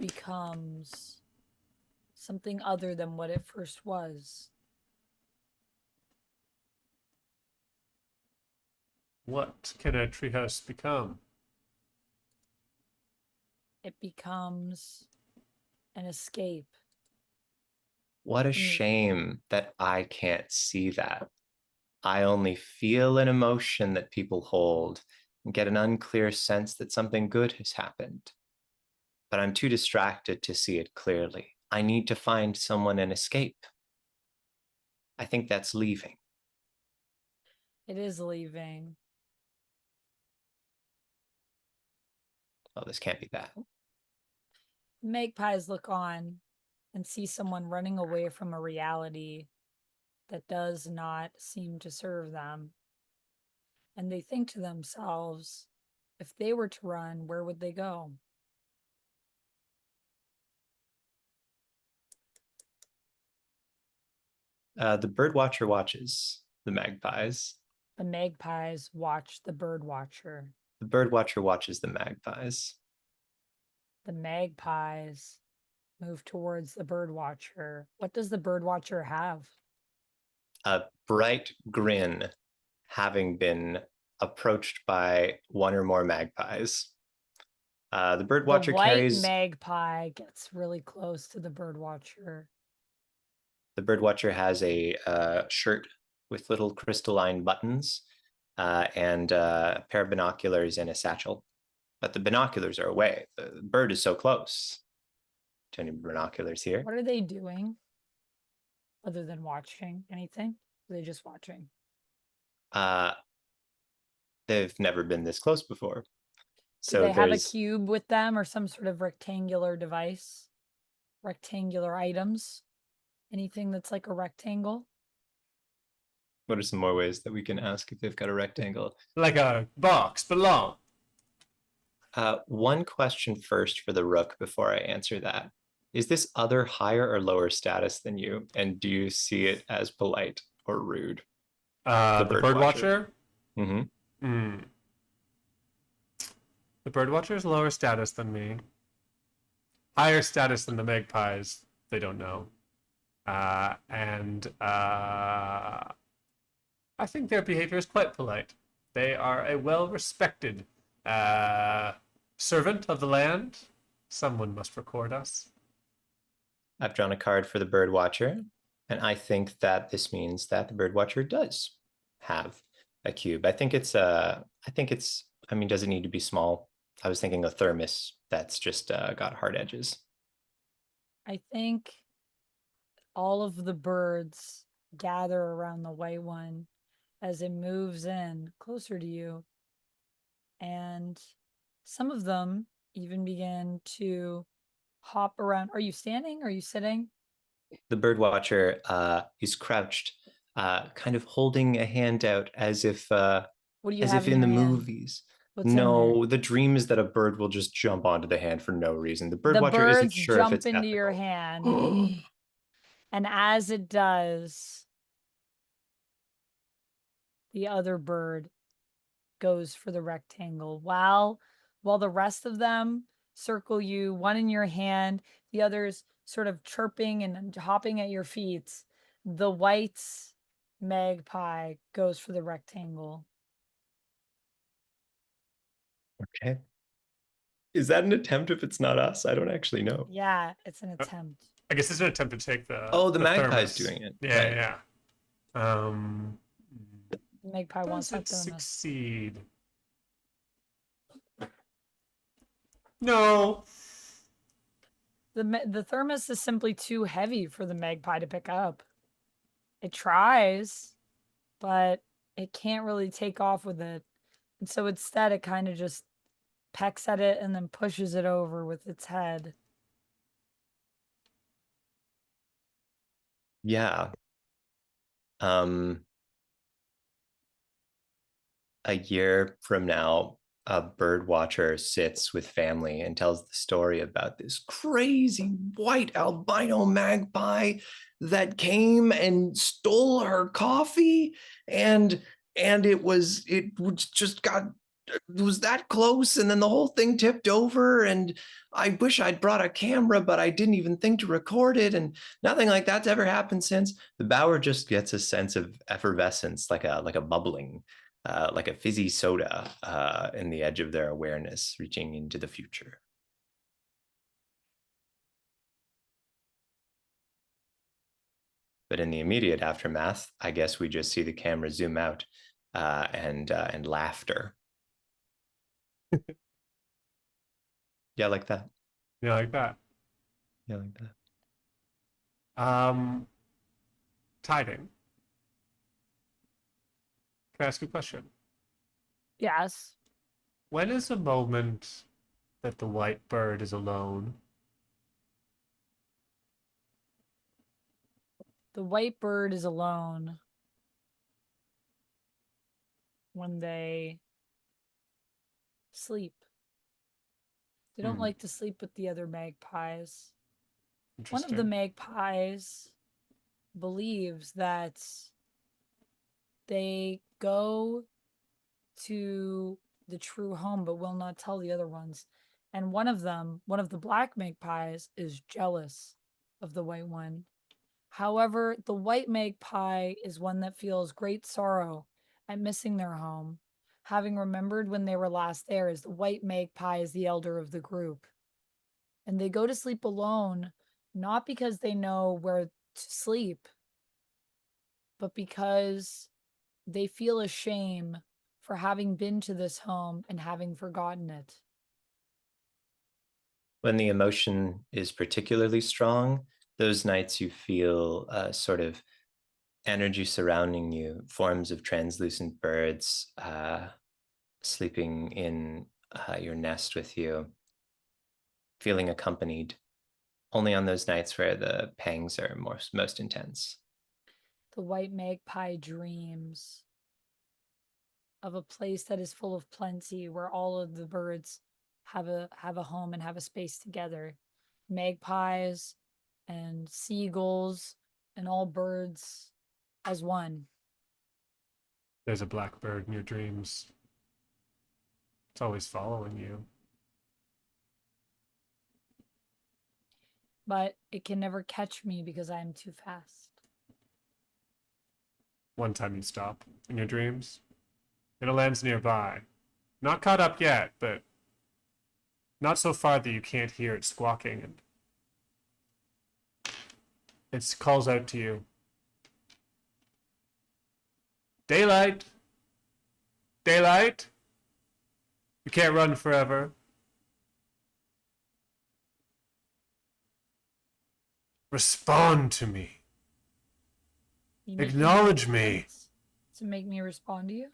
becomes something other than what it first was. What can a treehouse become? It becomes an escape. What a shame that I can't see that. I only feel an emotion that people hold and get an unclear sense that something good has happened. But I'm too distracted to see it clearly. I need to find someone and escape. I think that's leaving. It is leaving. Oh, this can't be that. Magpies look on and see someone running away from a reality that does not seem to serve them. And they think to themselves, if they were to run, where would they go? The birdwatcher watches the magpies. The magpies watch the birdwatcher. The birdwatcher watches the magpies. The magpies move towards the birdwatcher. What does the birdwatcher have? A bright grin, having been approached by one or more magpies. The birdwatcher The white carries. magpie gets really close to the birdwatcher. The birdwatcher has a shirt with little crystalline buttons and a pair of binoculars and a satchel. But the binoculars are away. The bird is so close. To any binoculars here? What are they doing other than watching anything? Are they just watching? They've never been this close before. Do So they have a there's cube with them or some sort of rectangular device? Rectangular items? Anything that's like a rectangle? what are some more ways that we can ask if they've got a rectangle? Like a box, but long. One question first for the Rook before I answer that. Is this other higher or lower status than you? And do you see it as polite or rude? The bird watcher. Mm-hmm. The bird watcher is lower status than me. Higher status than the magpies. They don't know. And I think their behavior is quite polite. They are a well-respected servant of the land. Someone must record us. I've drawn a card for the bird watcher, and I think that this means that the bird watcher does have a cube. I mean, does it need to be small? I was thinking a thermos that's just got hard edges. I think all of the birds gather around the white one as it moves in closer to you. And some of them even begin to hop around. Are you standing? Are you sitting? The bird watcher is crouched, kind of holding a hand out as if What do you as have if in in the your hand? movies. What's in there? No, the dream is that a bird will just jump onto the hand for no reason. The bird The watcher isn't birds sure if jump it's into your ethical. hand. And as it does, the other bird goes for the rectangle while the rest of them circle you, one in your hand, the others sort of chirping and hopping at your feet. The white magpie goes for the rectangle. Okay. Is that an attempt if it's not us? I don't actually know. Yeah, it's an attempt. I guess it's an attempt to take the. Oh, the magpie's thermos. doing it. Yeah, Right. yeah. The magpie wants Does that it thermos. succeed? No. The thermos is simply too heavy for the magpie to pick up. It tries, but it can't really take off with it. And so instead, it kind of just pecks at it and then pushes it over with its head. Yeah. A year from now, a bird watcher sits with family and tells the story about this crazy white albino magpie that came and stole her coffee, and it was that close, and then the whole thing tipped over, and I wish I'd brought a camera, but I didn't even think to record it, and nothing like that's ever happened since. The bower just gets a sense of effervescence, like a bubbling, like a fizzy soda in the edge of their awareness, reaching into the future. But in the immediate aftermath, I guess we just see the camera zoom out and laughter. Yeah, like that. Yeah, like that. Yeah, like that. Tiding. Can I ask you a question? Yes. When is a moment that the white bird is alone? The white bird is alone when they sleep. They don't like to sleep with the other magpies. One of the magpies believes that they go to the true home but will not tell the other ones. And one of the black magpies, is jealous of the white one. However, the white magpie is one that feels great sorrow at missing their home, having remembered when they were last there, as the white magpie is the elder of the group. And they go to sleep alone, not because they know where to sleep, but because they feel a shame for having been to this home and having forgotten it. When the emotion is particularly strong, those nights you feel sort of energy surrounding you, forms of translucent birds sleeping in your nest with you, feeling accompanied. Only on those nights where the pangs are most intense. The white magpie dreams of a place that is full of plenty, where all of the birds have a home and have a space together. Magpies and seagulls and all birds as one. There's a blackbird in your dreams. It's always following you. But it can never catch me because I am too fast. One time you stop in your dreams, and it lands nearby. Not caught up yet, but not so far that you can't hear it squawking, and it calls out to you. Daylight! Daylight! You can't run forever. Respond to me. You make Acknowledge no me. sense to make me respond to you.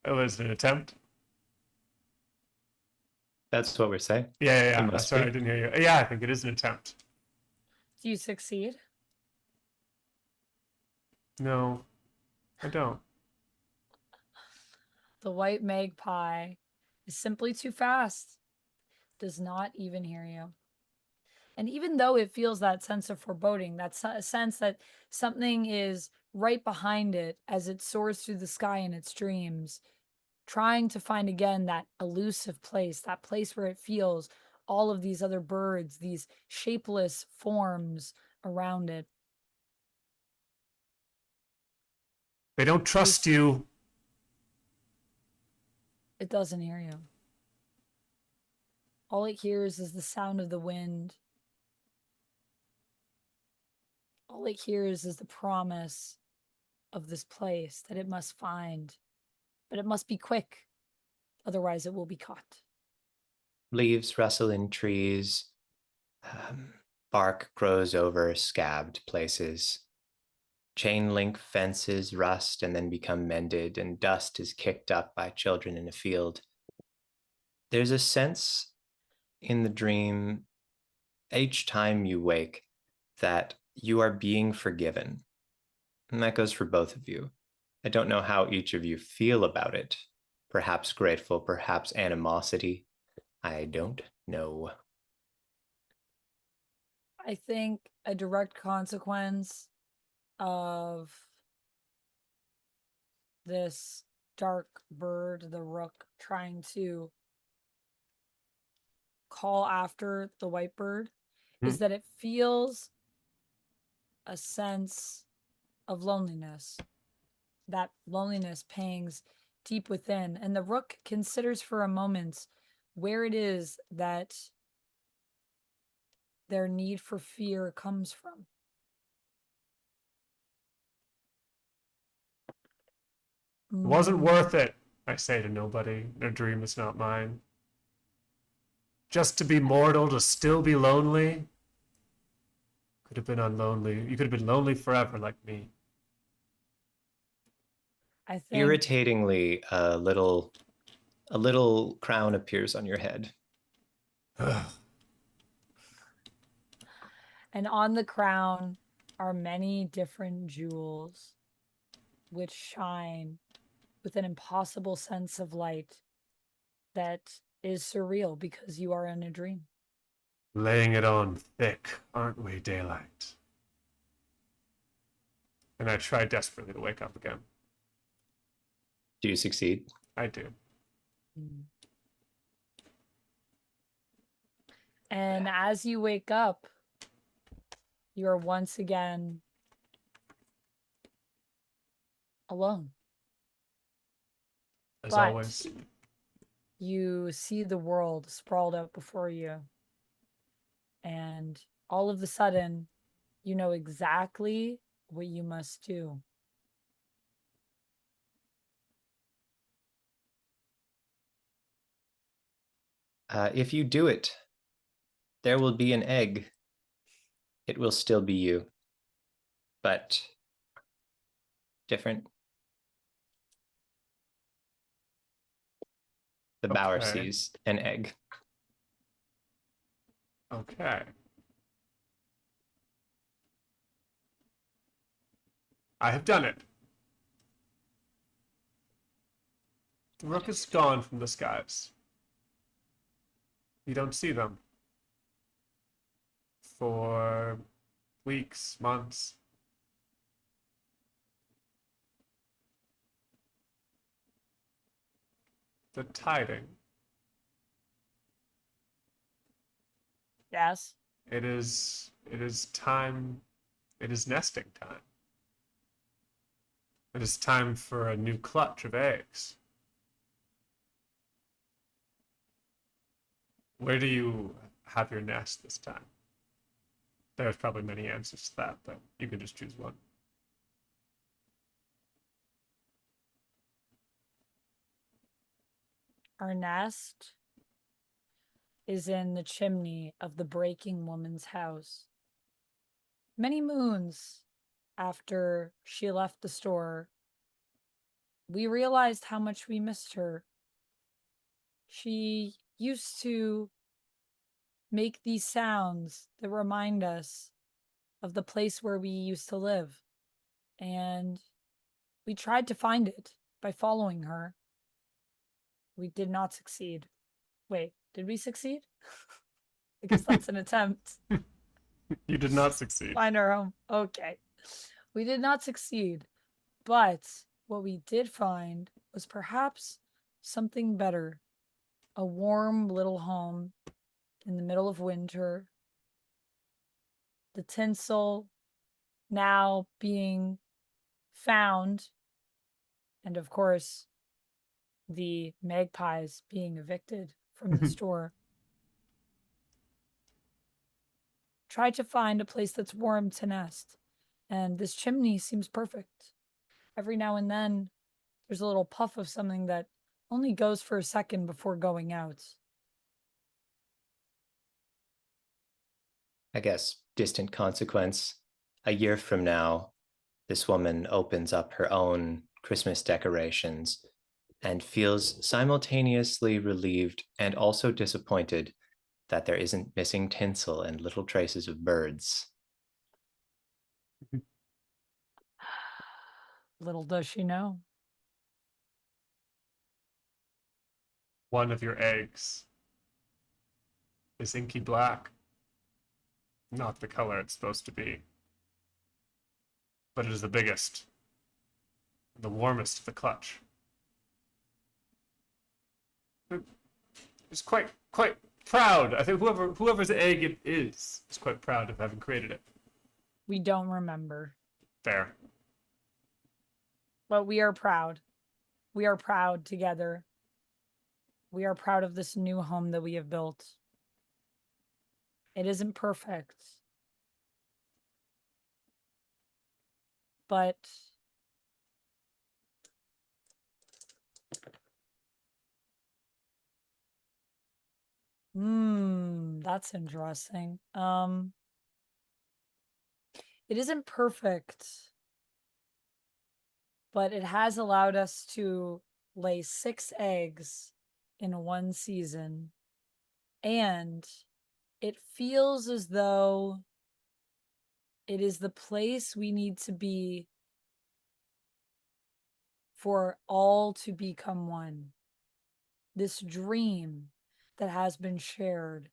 It was an attempt. That's what we're saying. Yeah. It must Sorry, be. I didn't hear you. Yeah, I think it is an attempt. Do you succeed? No, I don't. The white magpie is simply too fast. Does not even hear you. And even though it feels that sense of foreboding, that sense that something is right behind it as it soars through the sky in its dreams, trying to find again that elusive place, that place where it feels all of these other birds, these shapeless forms around it. They don't trust you. It doesn't hear you. All it hears is the sound of the wind. All it hears is the promise of this place that it must find, but it must be quick, otherwise it will be caught. Leaves rustle in trees. Bark grows over scabbed places. Chain link fences rust and then become mended, and dust is kicked up by children in a field. There's a sense in the dream, each time you wake, that you are being forgiven. And that goes for both of you. I don't know how each of you feel about it. Perhaps grateful, perhaps animosity. I don't know. I think a direct consequence of this dark bird, the rook, trying to call after the white bird is that it feels a sense of loneliness. That loneliness pangs deep within. And the rook considers for a moment where it is that their need for fear comes from. It wasn't worth it, I say to nobody. Their dream is not mine. Just to be mortal, to still be lonely. Could have been unlonely. You could have been lonely forever like me. I think Irritatingly, a little crown appears on your head. And on the crown are many different jewels which shine with an impossible sense of light that is surreal because you are in a dream. Laying it on thick, aren't we, Daylight? And I try desperately to wake up again. Do you succeed? I do. And as you wake up, you are once again alone. As But always. you see the world sprawled out before you. And all of a sudden, you know exactly what you must do. If you do it, there will be an egg. It will still be you, but different. The bower Okay. sees an egg. Okay. I have done it. The Rook is gone from the skies. You don't see them for weeks, months. The tiding. Yes. It is time. It is nesting time. It is time for a new clutch of eggs. Where do you have your nest this time? There's probably many answers to that, but you can just choose one. Our nest is in the chimney of the breaking woman's house. Many moons after she left the store, we realized how much we missed her. She used to make these sounds that remind us of the place where we used to live. And we tried to find it by following her. We did not succeed. Wait, did we succeed? I guess that's an attempt. You did not succeed. Find our home. Okay. We did not succeed. But what we did find was perhaps something better. A warm little home in the middle of winter. The tinsel now being found. And of course, the magpies being evicted from the store. Try to find a place that's warm to nest. And this chimney seems perfect. Every now and then, there's a little puff of something that only goes for a second before going out. I guess, distant consequence. A year from now, this woman opens up her own Christmas decorations and feels simultaneously relieved and also disappointed that there isn't missing tinsel and little traces of birds. Little does she know. One of your eggs is inky black. Not the color it's supposed to be. But it is the biggest, the warmest of the clutch. It's quite proud. I think whoever's egg it is quite proud of having created it. We don't remember. Fair. But we are proud. We are proud together. We are proud of this new home that we have built. It isn't perfect. But that's interesting. It isn't perfect, but it has allowed us to lay 6 eggs in one season. And it feels as though it is the place we need to be for all to become one. This dream that has been shared,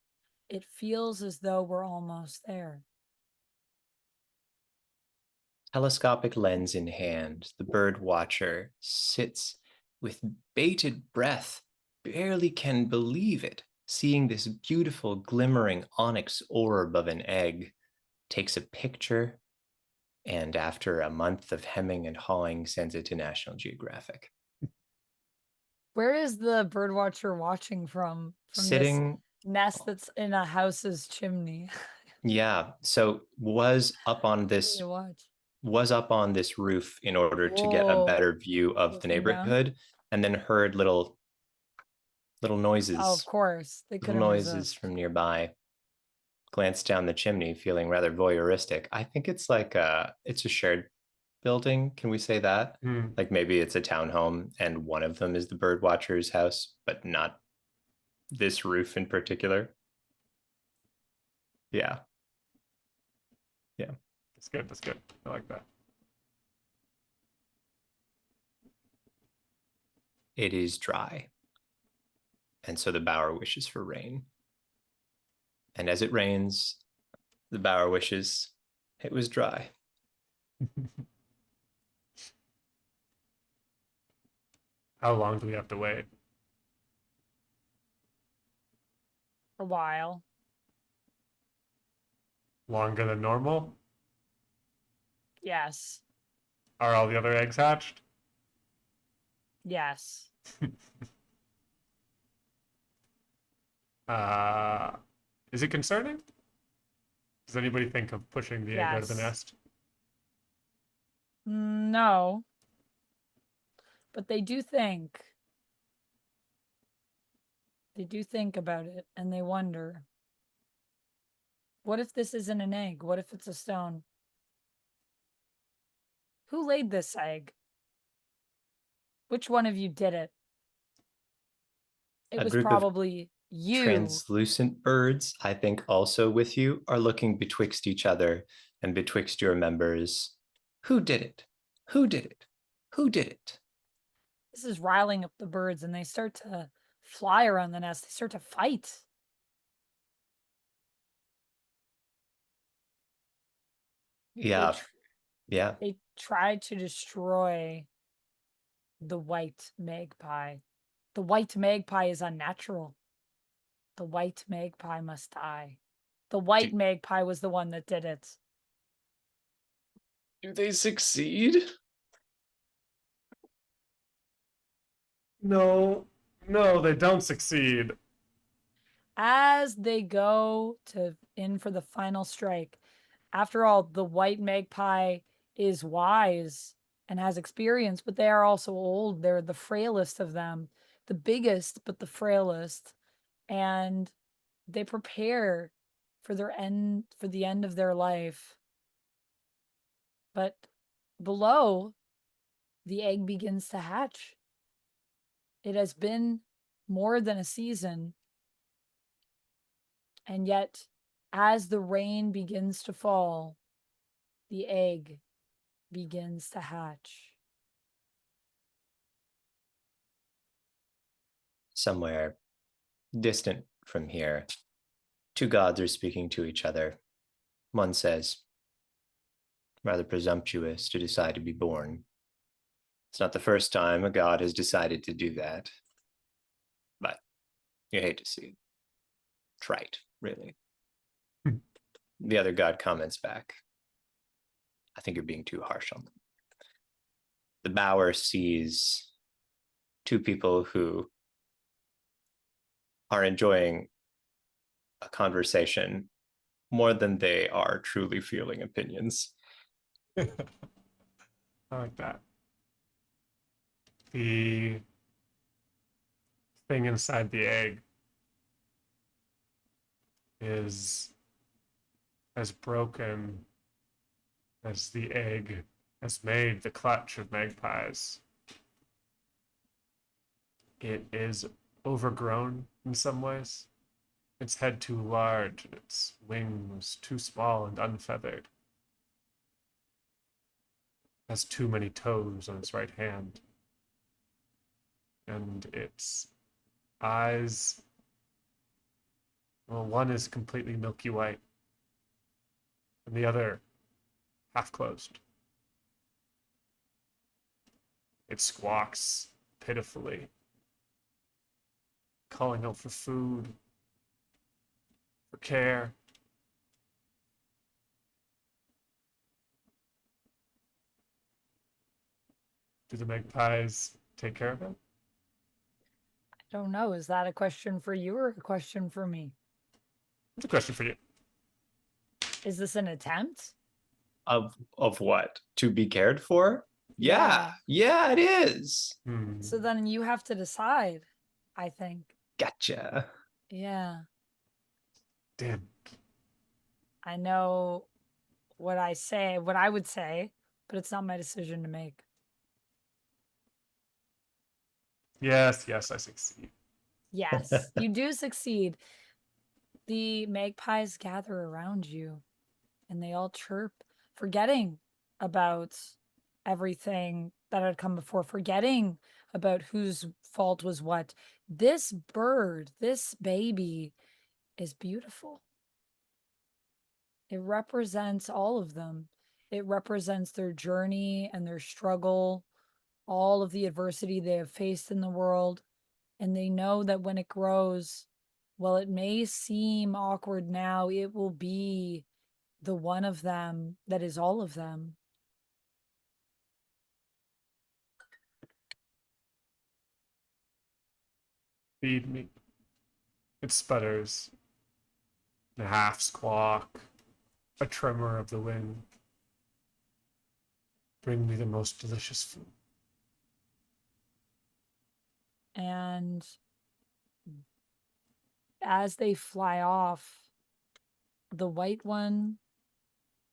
it feels as though we're almost there. Telescopic lens in hand, the bird watcher sits with bated breath, barely can believe it, seeing this beautiful glimmering onyx orb of an egg, takes a picture, and after a month of hemming and hawing, sends it to National Geographic. Where is the bird watcher watching from? From Sitting this nest that's in a house's chimney. Yeah, so was up on this You watch. was up on this roof in order to get a Whoa. better view of the Looking down? neighborhood, and then heard little Little noises. Oh, of course. They Little couldn't noises resist. from nearby. Glance down the chimney, feeling rather voyeuristic. I think it's like it's a shared building. Can we say that? Hmm. Like maybe it's a townhome and one of them is the bird watcher's house, but not this roof in particular. Yeah. Yeah. That's good. That's good. I like that. It is dry. And so the bower wishes for rain. And as it rains, the bower wishes it was dry. How long do we have to wait? A while. Longer than normal? Yes. Are all the other eggs hatched? Yes. Uh, is it concerning? Does anybody think of pushing the egg out of the Yes. nest? No. But they do think. They do think about it and they wonder, what if this isn't an egg? What if it's a stone? Who laid this egg? Which one of you did it? It A was group of probably you. Translucent birds, I think, also with you, are looking betwixt each other and betwixt your members. Who did it? Who did it? Who did it? This is riling up the birds and they start to fly around the nest. They start to fight. Yeah. Yeah. They tried to destroy the white magpie. The white magpie is unnatural. The white magpie must die. The white magpie was the one that did it. Do they succeed? No, no, they don't succeed. As they go to in for the final strike, after all, the white magpie is wise and has experience, but they are also old. They're the frailest of them, the biggest, but the frailest. And they prepare for the end of their life. But below, the egg begins to hatch. It has been more than a season. And yet, as the rain begins to fall, the egg begins to hatch. Somewhere distant from here, two gods are speaking to each other. One says, rather presumptuous to decide to be born. It's not the first time a god has decided to do that. But you hate to see it. Trite, really. The other god comments back, I think you're being too harsh on them. The bower sees two people who are enjoying a conversation more than they are truly feeling opinions. I like that. The thing inside the egg is as broken as the egg has made the clutch of magpies. It is overgrown in some ways. Its head too large and its wings too small and unfeathered. Has too many toes on its right hand. And its eyes, well, one is completely milky white, and the other half closed. It squawks pitifully, calling out for food, for care. Do the magpies take care of it? I don't know. Is that a question for you or a question for me? It's a question for you. Is this an attempt? Of what? To be cared for? Yeah, it is. So then you have to decide, I think. Gotcha. Yeah. Damn. I know what I would say, but it's not my decision to make. Yes, yes, I succeed. Yes, you do succeed. The magpies gather around you and they all chirp, forgetting about everything that had come before, forgetting about whose fault was what. This bird, this baby, is beautiful. It represents all of them. It represents their journey and their struggle, all of the adversity they have faced in the world. And they know that when it grows, while it may seem awkward now, it will be the one of them that is all of them. Feed me. It sputters. A half squawk. A tremor of the wind. Bring me the most delicious food. And as they fly off, the white one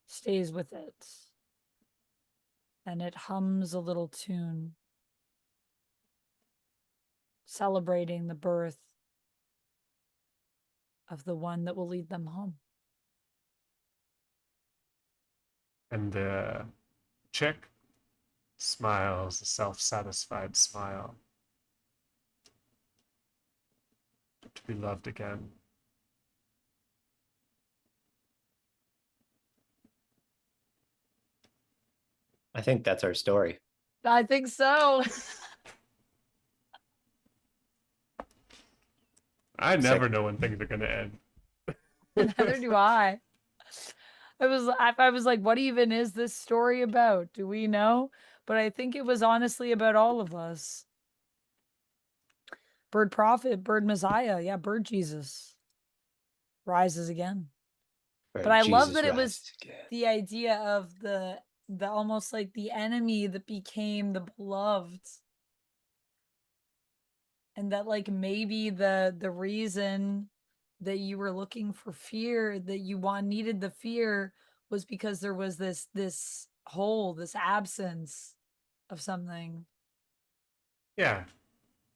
stays with it. And it hums a little tune, celebrating the birth of the one that will lead them home. And the chick smiles a self-satisfied smile. To be loved again. I think that's our story. I think so. I never know when things are going to end. Neither do I. I was like, what even is this story about? Do we know? But I think it was honestly about all of us. Bird prophet, bird messiah, yeah, bird Jesus rises again. But I love Jesus that it was rises again. the idea of the almost like the enemy that became the beloved. And that like maybe the reason that you were looking for fear, that you needed the fear, was because there was this hole, this absence of something. Yeah.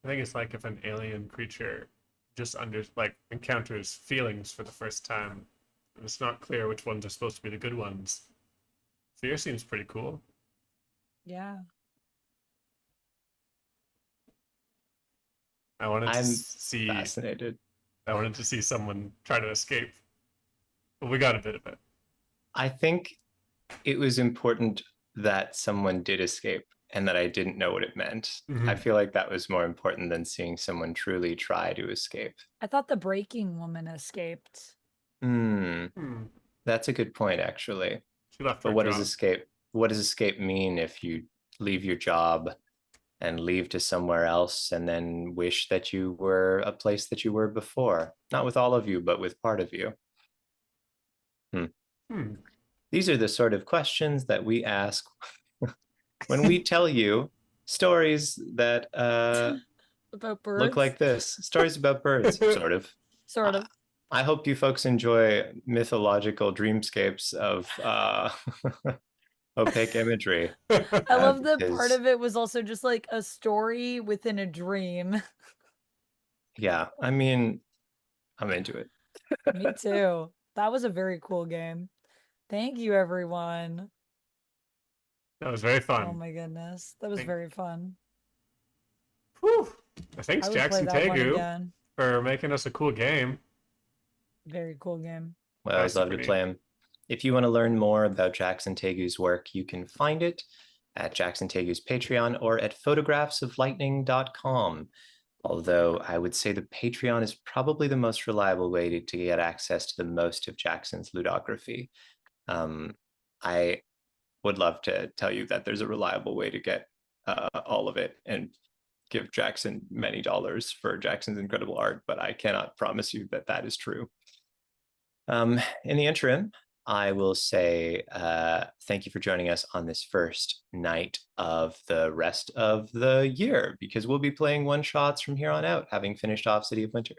I think it's like if an alien creature just encounters feelings for the first time, and it's not clear which ones are supposed to be the good ones. Fear seems pretty cool. Yeah. I wanted to I'm see fascinated. I wanted to see someone try to escape. But we got a bit of it. I think it was important that someone did escape and that I didn't know what it meant. I feel like that was more important than seeing someone truly try to escape. I thought the breaking woman escaped. That's a good point, actually. She left But her what job. does escape mean if you leave your job and leave to somewhere else and then wish that you were a place that you were before? Not with all of you, but with part of you. These are the sort of questions that we ask when we tell you stories that About birds. look like this. Stories about birds, sort of. Sort of. I hope you folks enjoy mythological dreamscapes of opaque imagery. I love that part because- of it was also just like a story within a dream. Yeah, I mean, I'm into it. Me too. That was a very cool game. Thank you, everyone. That was very fun. Oh my goodness. That was very fun. Whew. Thanks, I would play Jackson that one Tegu, again. for making us a cool game. Very cool game. Well, I always love to play him. If you want to learn more about Jackson Tegu's work, you can find it at Jackson Tegu's Patreon or at photographsoflightning.com. Although I would say the Patreon is probably the most reliable way to get access to the most of Jackson's ludography. I would love to tell you that there's a reliable way to get all of it and give Jackson many dollars for Jackson's incredible art, but I cannot promise you that that is true. In the interim, I will say thank you for joining us on this first night of the rest of the year, because we'll be playing one-shots from here on out, having finished off City of Winter.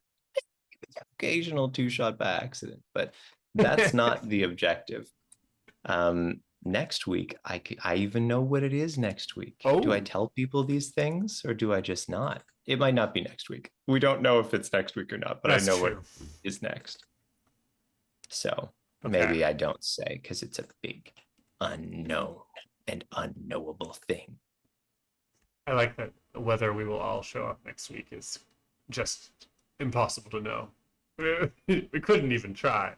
Occasional two-shot by accident, but that's not the objective. Next week, I even know what it is next week. Do I Oh. tell people these things, or do I just not? It might not be next week. We don't know if it's next week or not, but That's I know true. what is next. So Okay. maybe I don't say, because it's a big unknown and unknowable thing. I like that whether we will all show up next week is just impossible to know. We couldn't even try.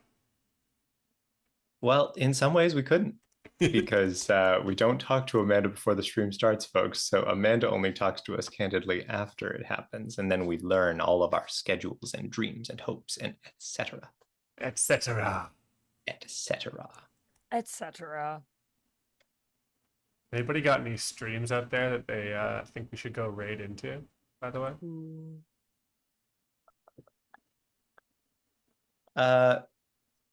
Well, in some ways we couldn't, because we don't talk to Amanda before the stream starts, folks. So Amanda only talks to us candidly after it happens, and then we learn all of our schedules and dreams and hopes and etc. Etc. etc. Etc. Anybody got any streams out there that they think we should go raid into, by the way?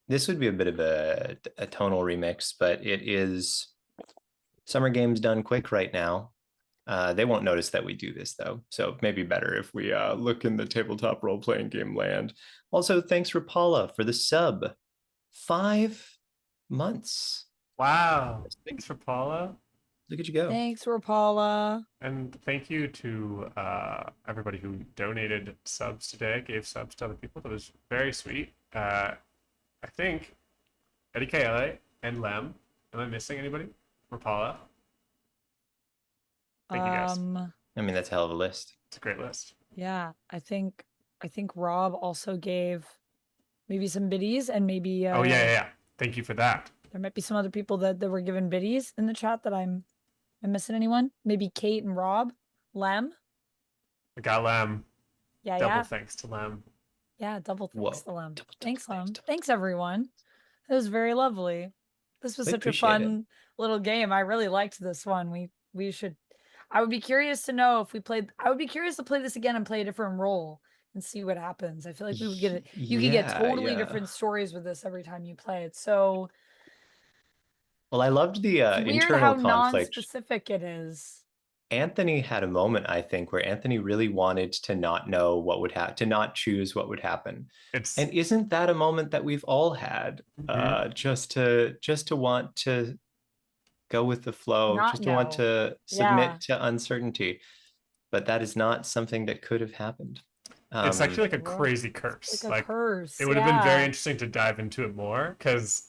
This would be a bit of a tonal remix, but it is Summer Games Done Quick right now. They won't notice that we do this, though, so maybe better if we look in the tabletop role-playing game land. Also, thanks Rapala for the sub. 5 months. Wow. Thanks for Paula. Look at you go. Thanks, Rapala. And thank you to everybody who donated subs today, gave subs to other people. That was very sweet. I think Eddie KLA and Lem. Am I missing anybody? Rapala. Thank you guys. I mean, that's a hell of a list. It's a great list. Yeah, I think Rob also gave maybe some biddies, and maybe Oh yeah. Thank you for that. there might be some other people that were given biddies in the chat that I'm missing anyone? Maybe Kate and Rob, Lem. I got Lem. Yeah, Double thanks to Lem. Yeah, double thanks to Lem. Double Thanks, Lem. thanks. Thanks, everyone. It was very lovely. This was We such a appreciate it. fun little game. I really liked this one. We should. I would be curious to know if we played. I would be curious to play this again and play a different role and see what happens. I feel like we would get it. You could get totally different stories with this every time you play it. So Well, I loved the it's weird internal how conflict. non-specific it is. Anthony had a moment, I think, where Anthony really wanted to not know what would happen, to not choose what would happen. And isn't that a moment that we've all had? Just to want to go with the flow, just to want to submit to uncertainty. But that is not something that could have happened. It's actually like a crazy curse. Like a curse. It would have been very interesting to dive into it more, because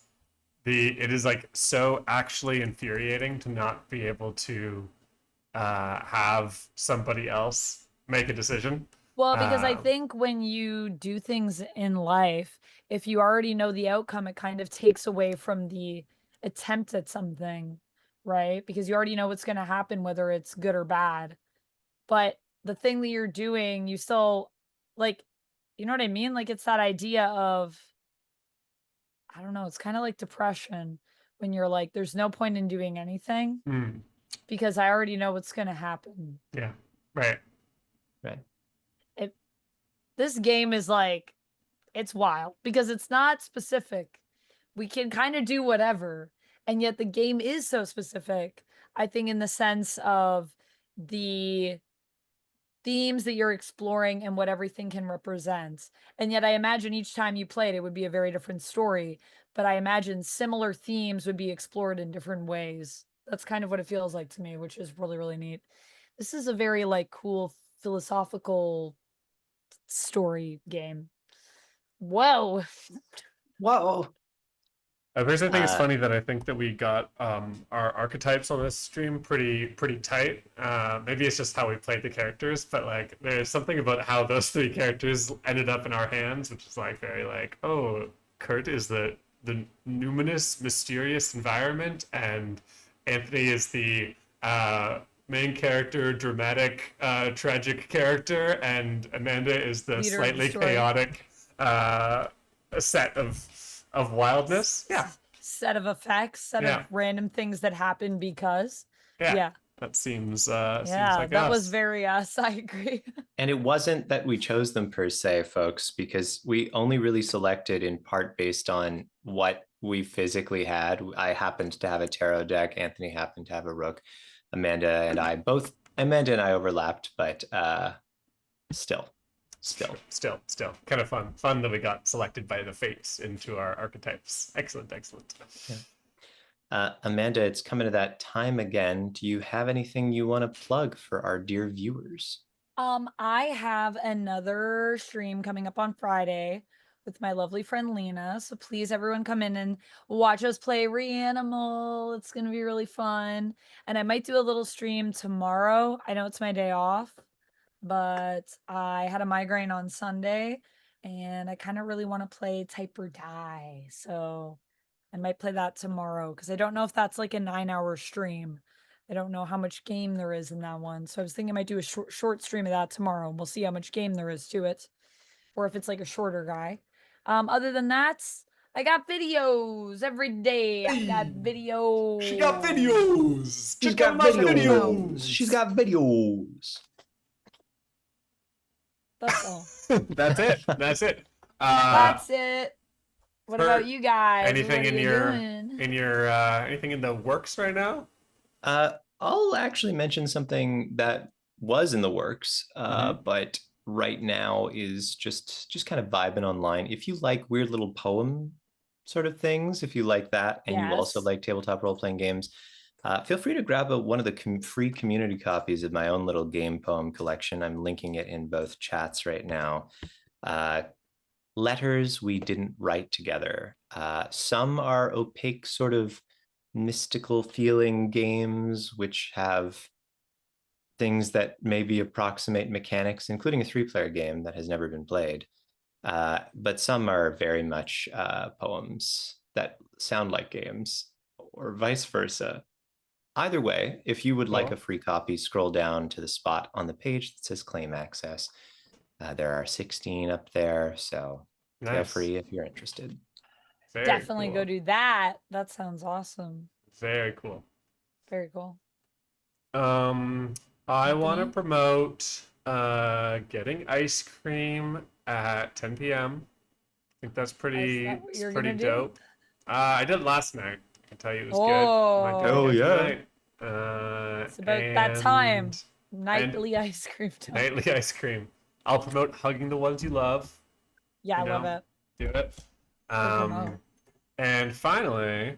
it is like so actually infuriating to not be able to have somebody else make a decision. Well, because I think when you do things in life, if you already know the outcome, it kind of takes away from the attempt at something, right? Because you already know what's going to happen, whether it's good or bad. But the thing that you're doing, you still, like, you know what I mean? Like, it's that idea of, I don't know, it's kind of like depression when you're like, there's no point in doing anything. Because I already know what's going to happen. Yeah, right. This game is like, it's wild because it's not specific. We can kind of do whatever. And yet the game is so specific, I think, in the sense of the themes that you're exploring and what everything can represent. And yet I imagine each time you played, it would be a very different story. But I imagine similar themes would be explored in different ways. That's kind of what it feels like to me, which is really, really neat. This is a very like cool philosophical story game. Whoa. Personally, I think it's funny that I think that we got our archetypes on this stream pretty tight. Maybe it's just how we played the characters, but like there's something about how those three characters ended up in our hands, which is like very like, oh, Kurt is the numinous, mysterious environment, and Anthony is the main character, dramatic, tragic character, and Amanda is the leader slightly of the chaotic set of wildness. Yeah. Set of effects, set of random things that happen because. Yeah. That seems Yeah, like that us. was very us. I agree. And it wasn't that we chose them per se, folks, because we only really selected in part based on what we physically had. I happened to have a tarot deck. Anthony happened to have a Rook. Amanda and I overlapped, but still. Kind of fun that we got selected by the fates into our archetypes. Excellent. Yeah. Amanda, it's coming to that time again. Do you have anything you want to plug for our dear viewers? I have another stream coming up on Friday with my lovely friend Lena. So please, everyone, come in and watch us play Reanimal. It's gonna be really fun. And I might do a little stream tomorrow. I know it's my day off, but I had a migraine on Sunday and I kind of really want to play Type or Die. So I might play that tomorrow because I don't know if that's like a 9-hour stream. I don't know how much game there is in that one. So I was thinking I might do a short stream of that tomorrow and we'll see how much game there is to it. Or if it's like a shorter guy. Other than that, I got videos every day. I got videos. She got videos. She's Check got out my videos. She's got videos. That's all. That's it. That's it. That's it. What Kurt, about you guys? anything What are in you your doing? anything in the works right now? I'll actually mention something that was in the works, but right now is just kind of vibing online. If you like weird little poem sort of things, if you like that, and you also Yes. like tabletop role-playing games, feel free to grab one of the free community copies of my own little game poem collection. I'm linking it in both chats right now. Letters we didn't write together. Some are opaque, sort of mystical feeling games, which have things that maybe approximate mechanics, including a 3-player game that has never been played. But some are very much poems that sound like games, or vice versa. Either way, if you would like a free copy, scroll down to the spot on the page that says claim access. There are 16 up there, so feel free if you're interested. Very Definitely cool. go do that. That sounds awesome. Very cool. Very cool. I want to promote getting ice cream at 10 p.m. I think that's pretty dope. I did it last night. I can tell you it was good. Might do it again tonight. It's about that time. Nightly ice cream time. Nightly ice cream. I'll promote hugging the ones you love. Yeah, I love it. Do it. And finally,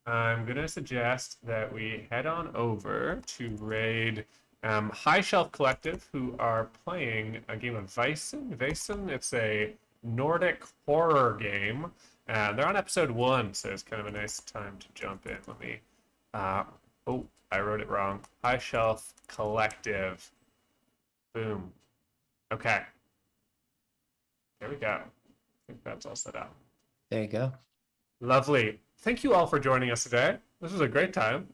I'm going to suggest that we head on over to raid High Shelf Collective, who are playing a game of Vaesen. It's a Nordic horror game. They're on episode 1, so it's kind of a nice time to jump in. Let me... oh, I wrote it wrong. High Shelf Collective. Boom. Okay. There we go. I think that's all set up. There you go. Lovely. Thank you all for joining us today. This was a great time.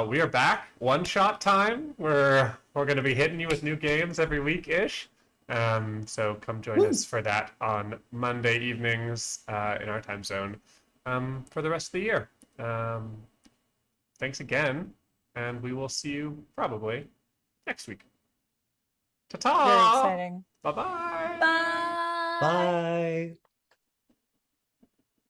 We are back. One-shot time. We're going to be hitting you with new games every week-ish. So come join us for that on Monday evenings in our time zone for the rest of the year. Thanks again, and we will see you probably next week. Ta-ta! Very exciting. Bye-bye! Bye! Bye.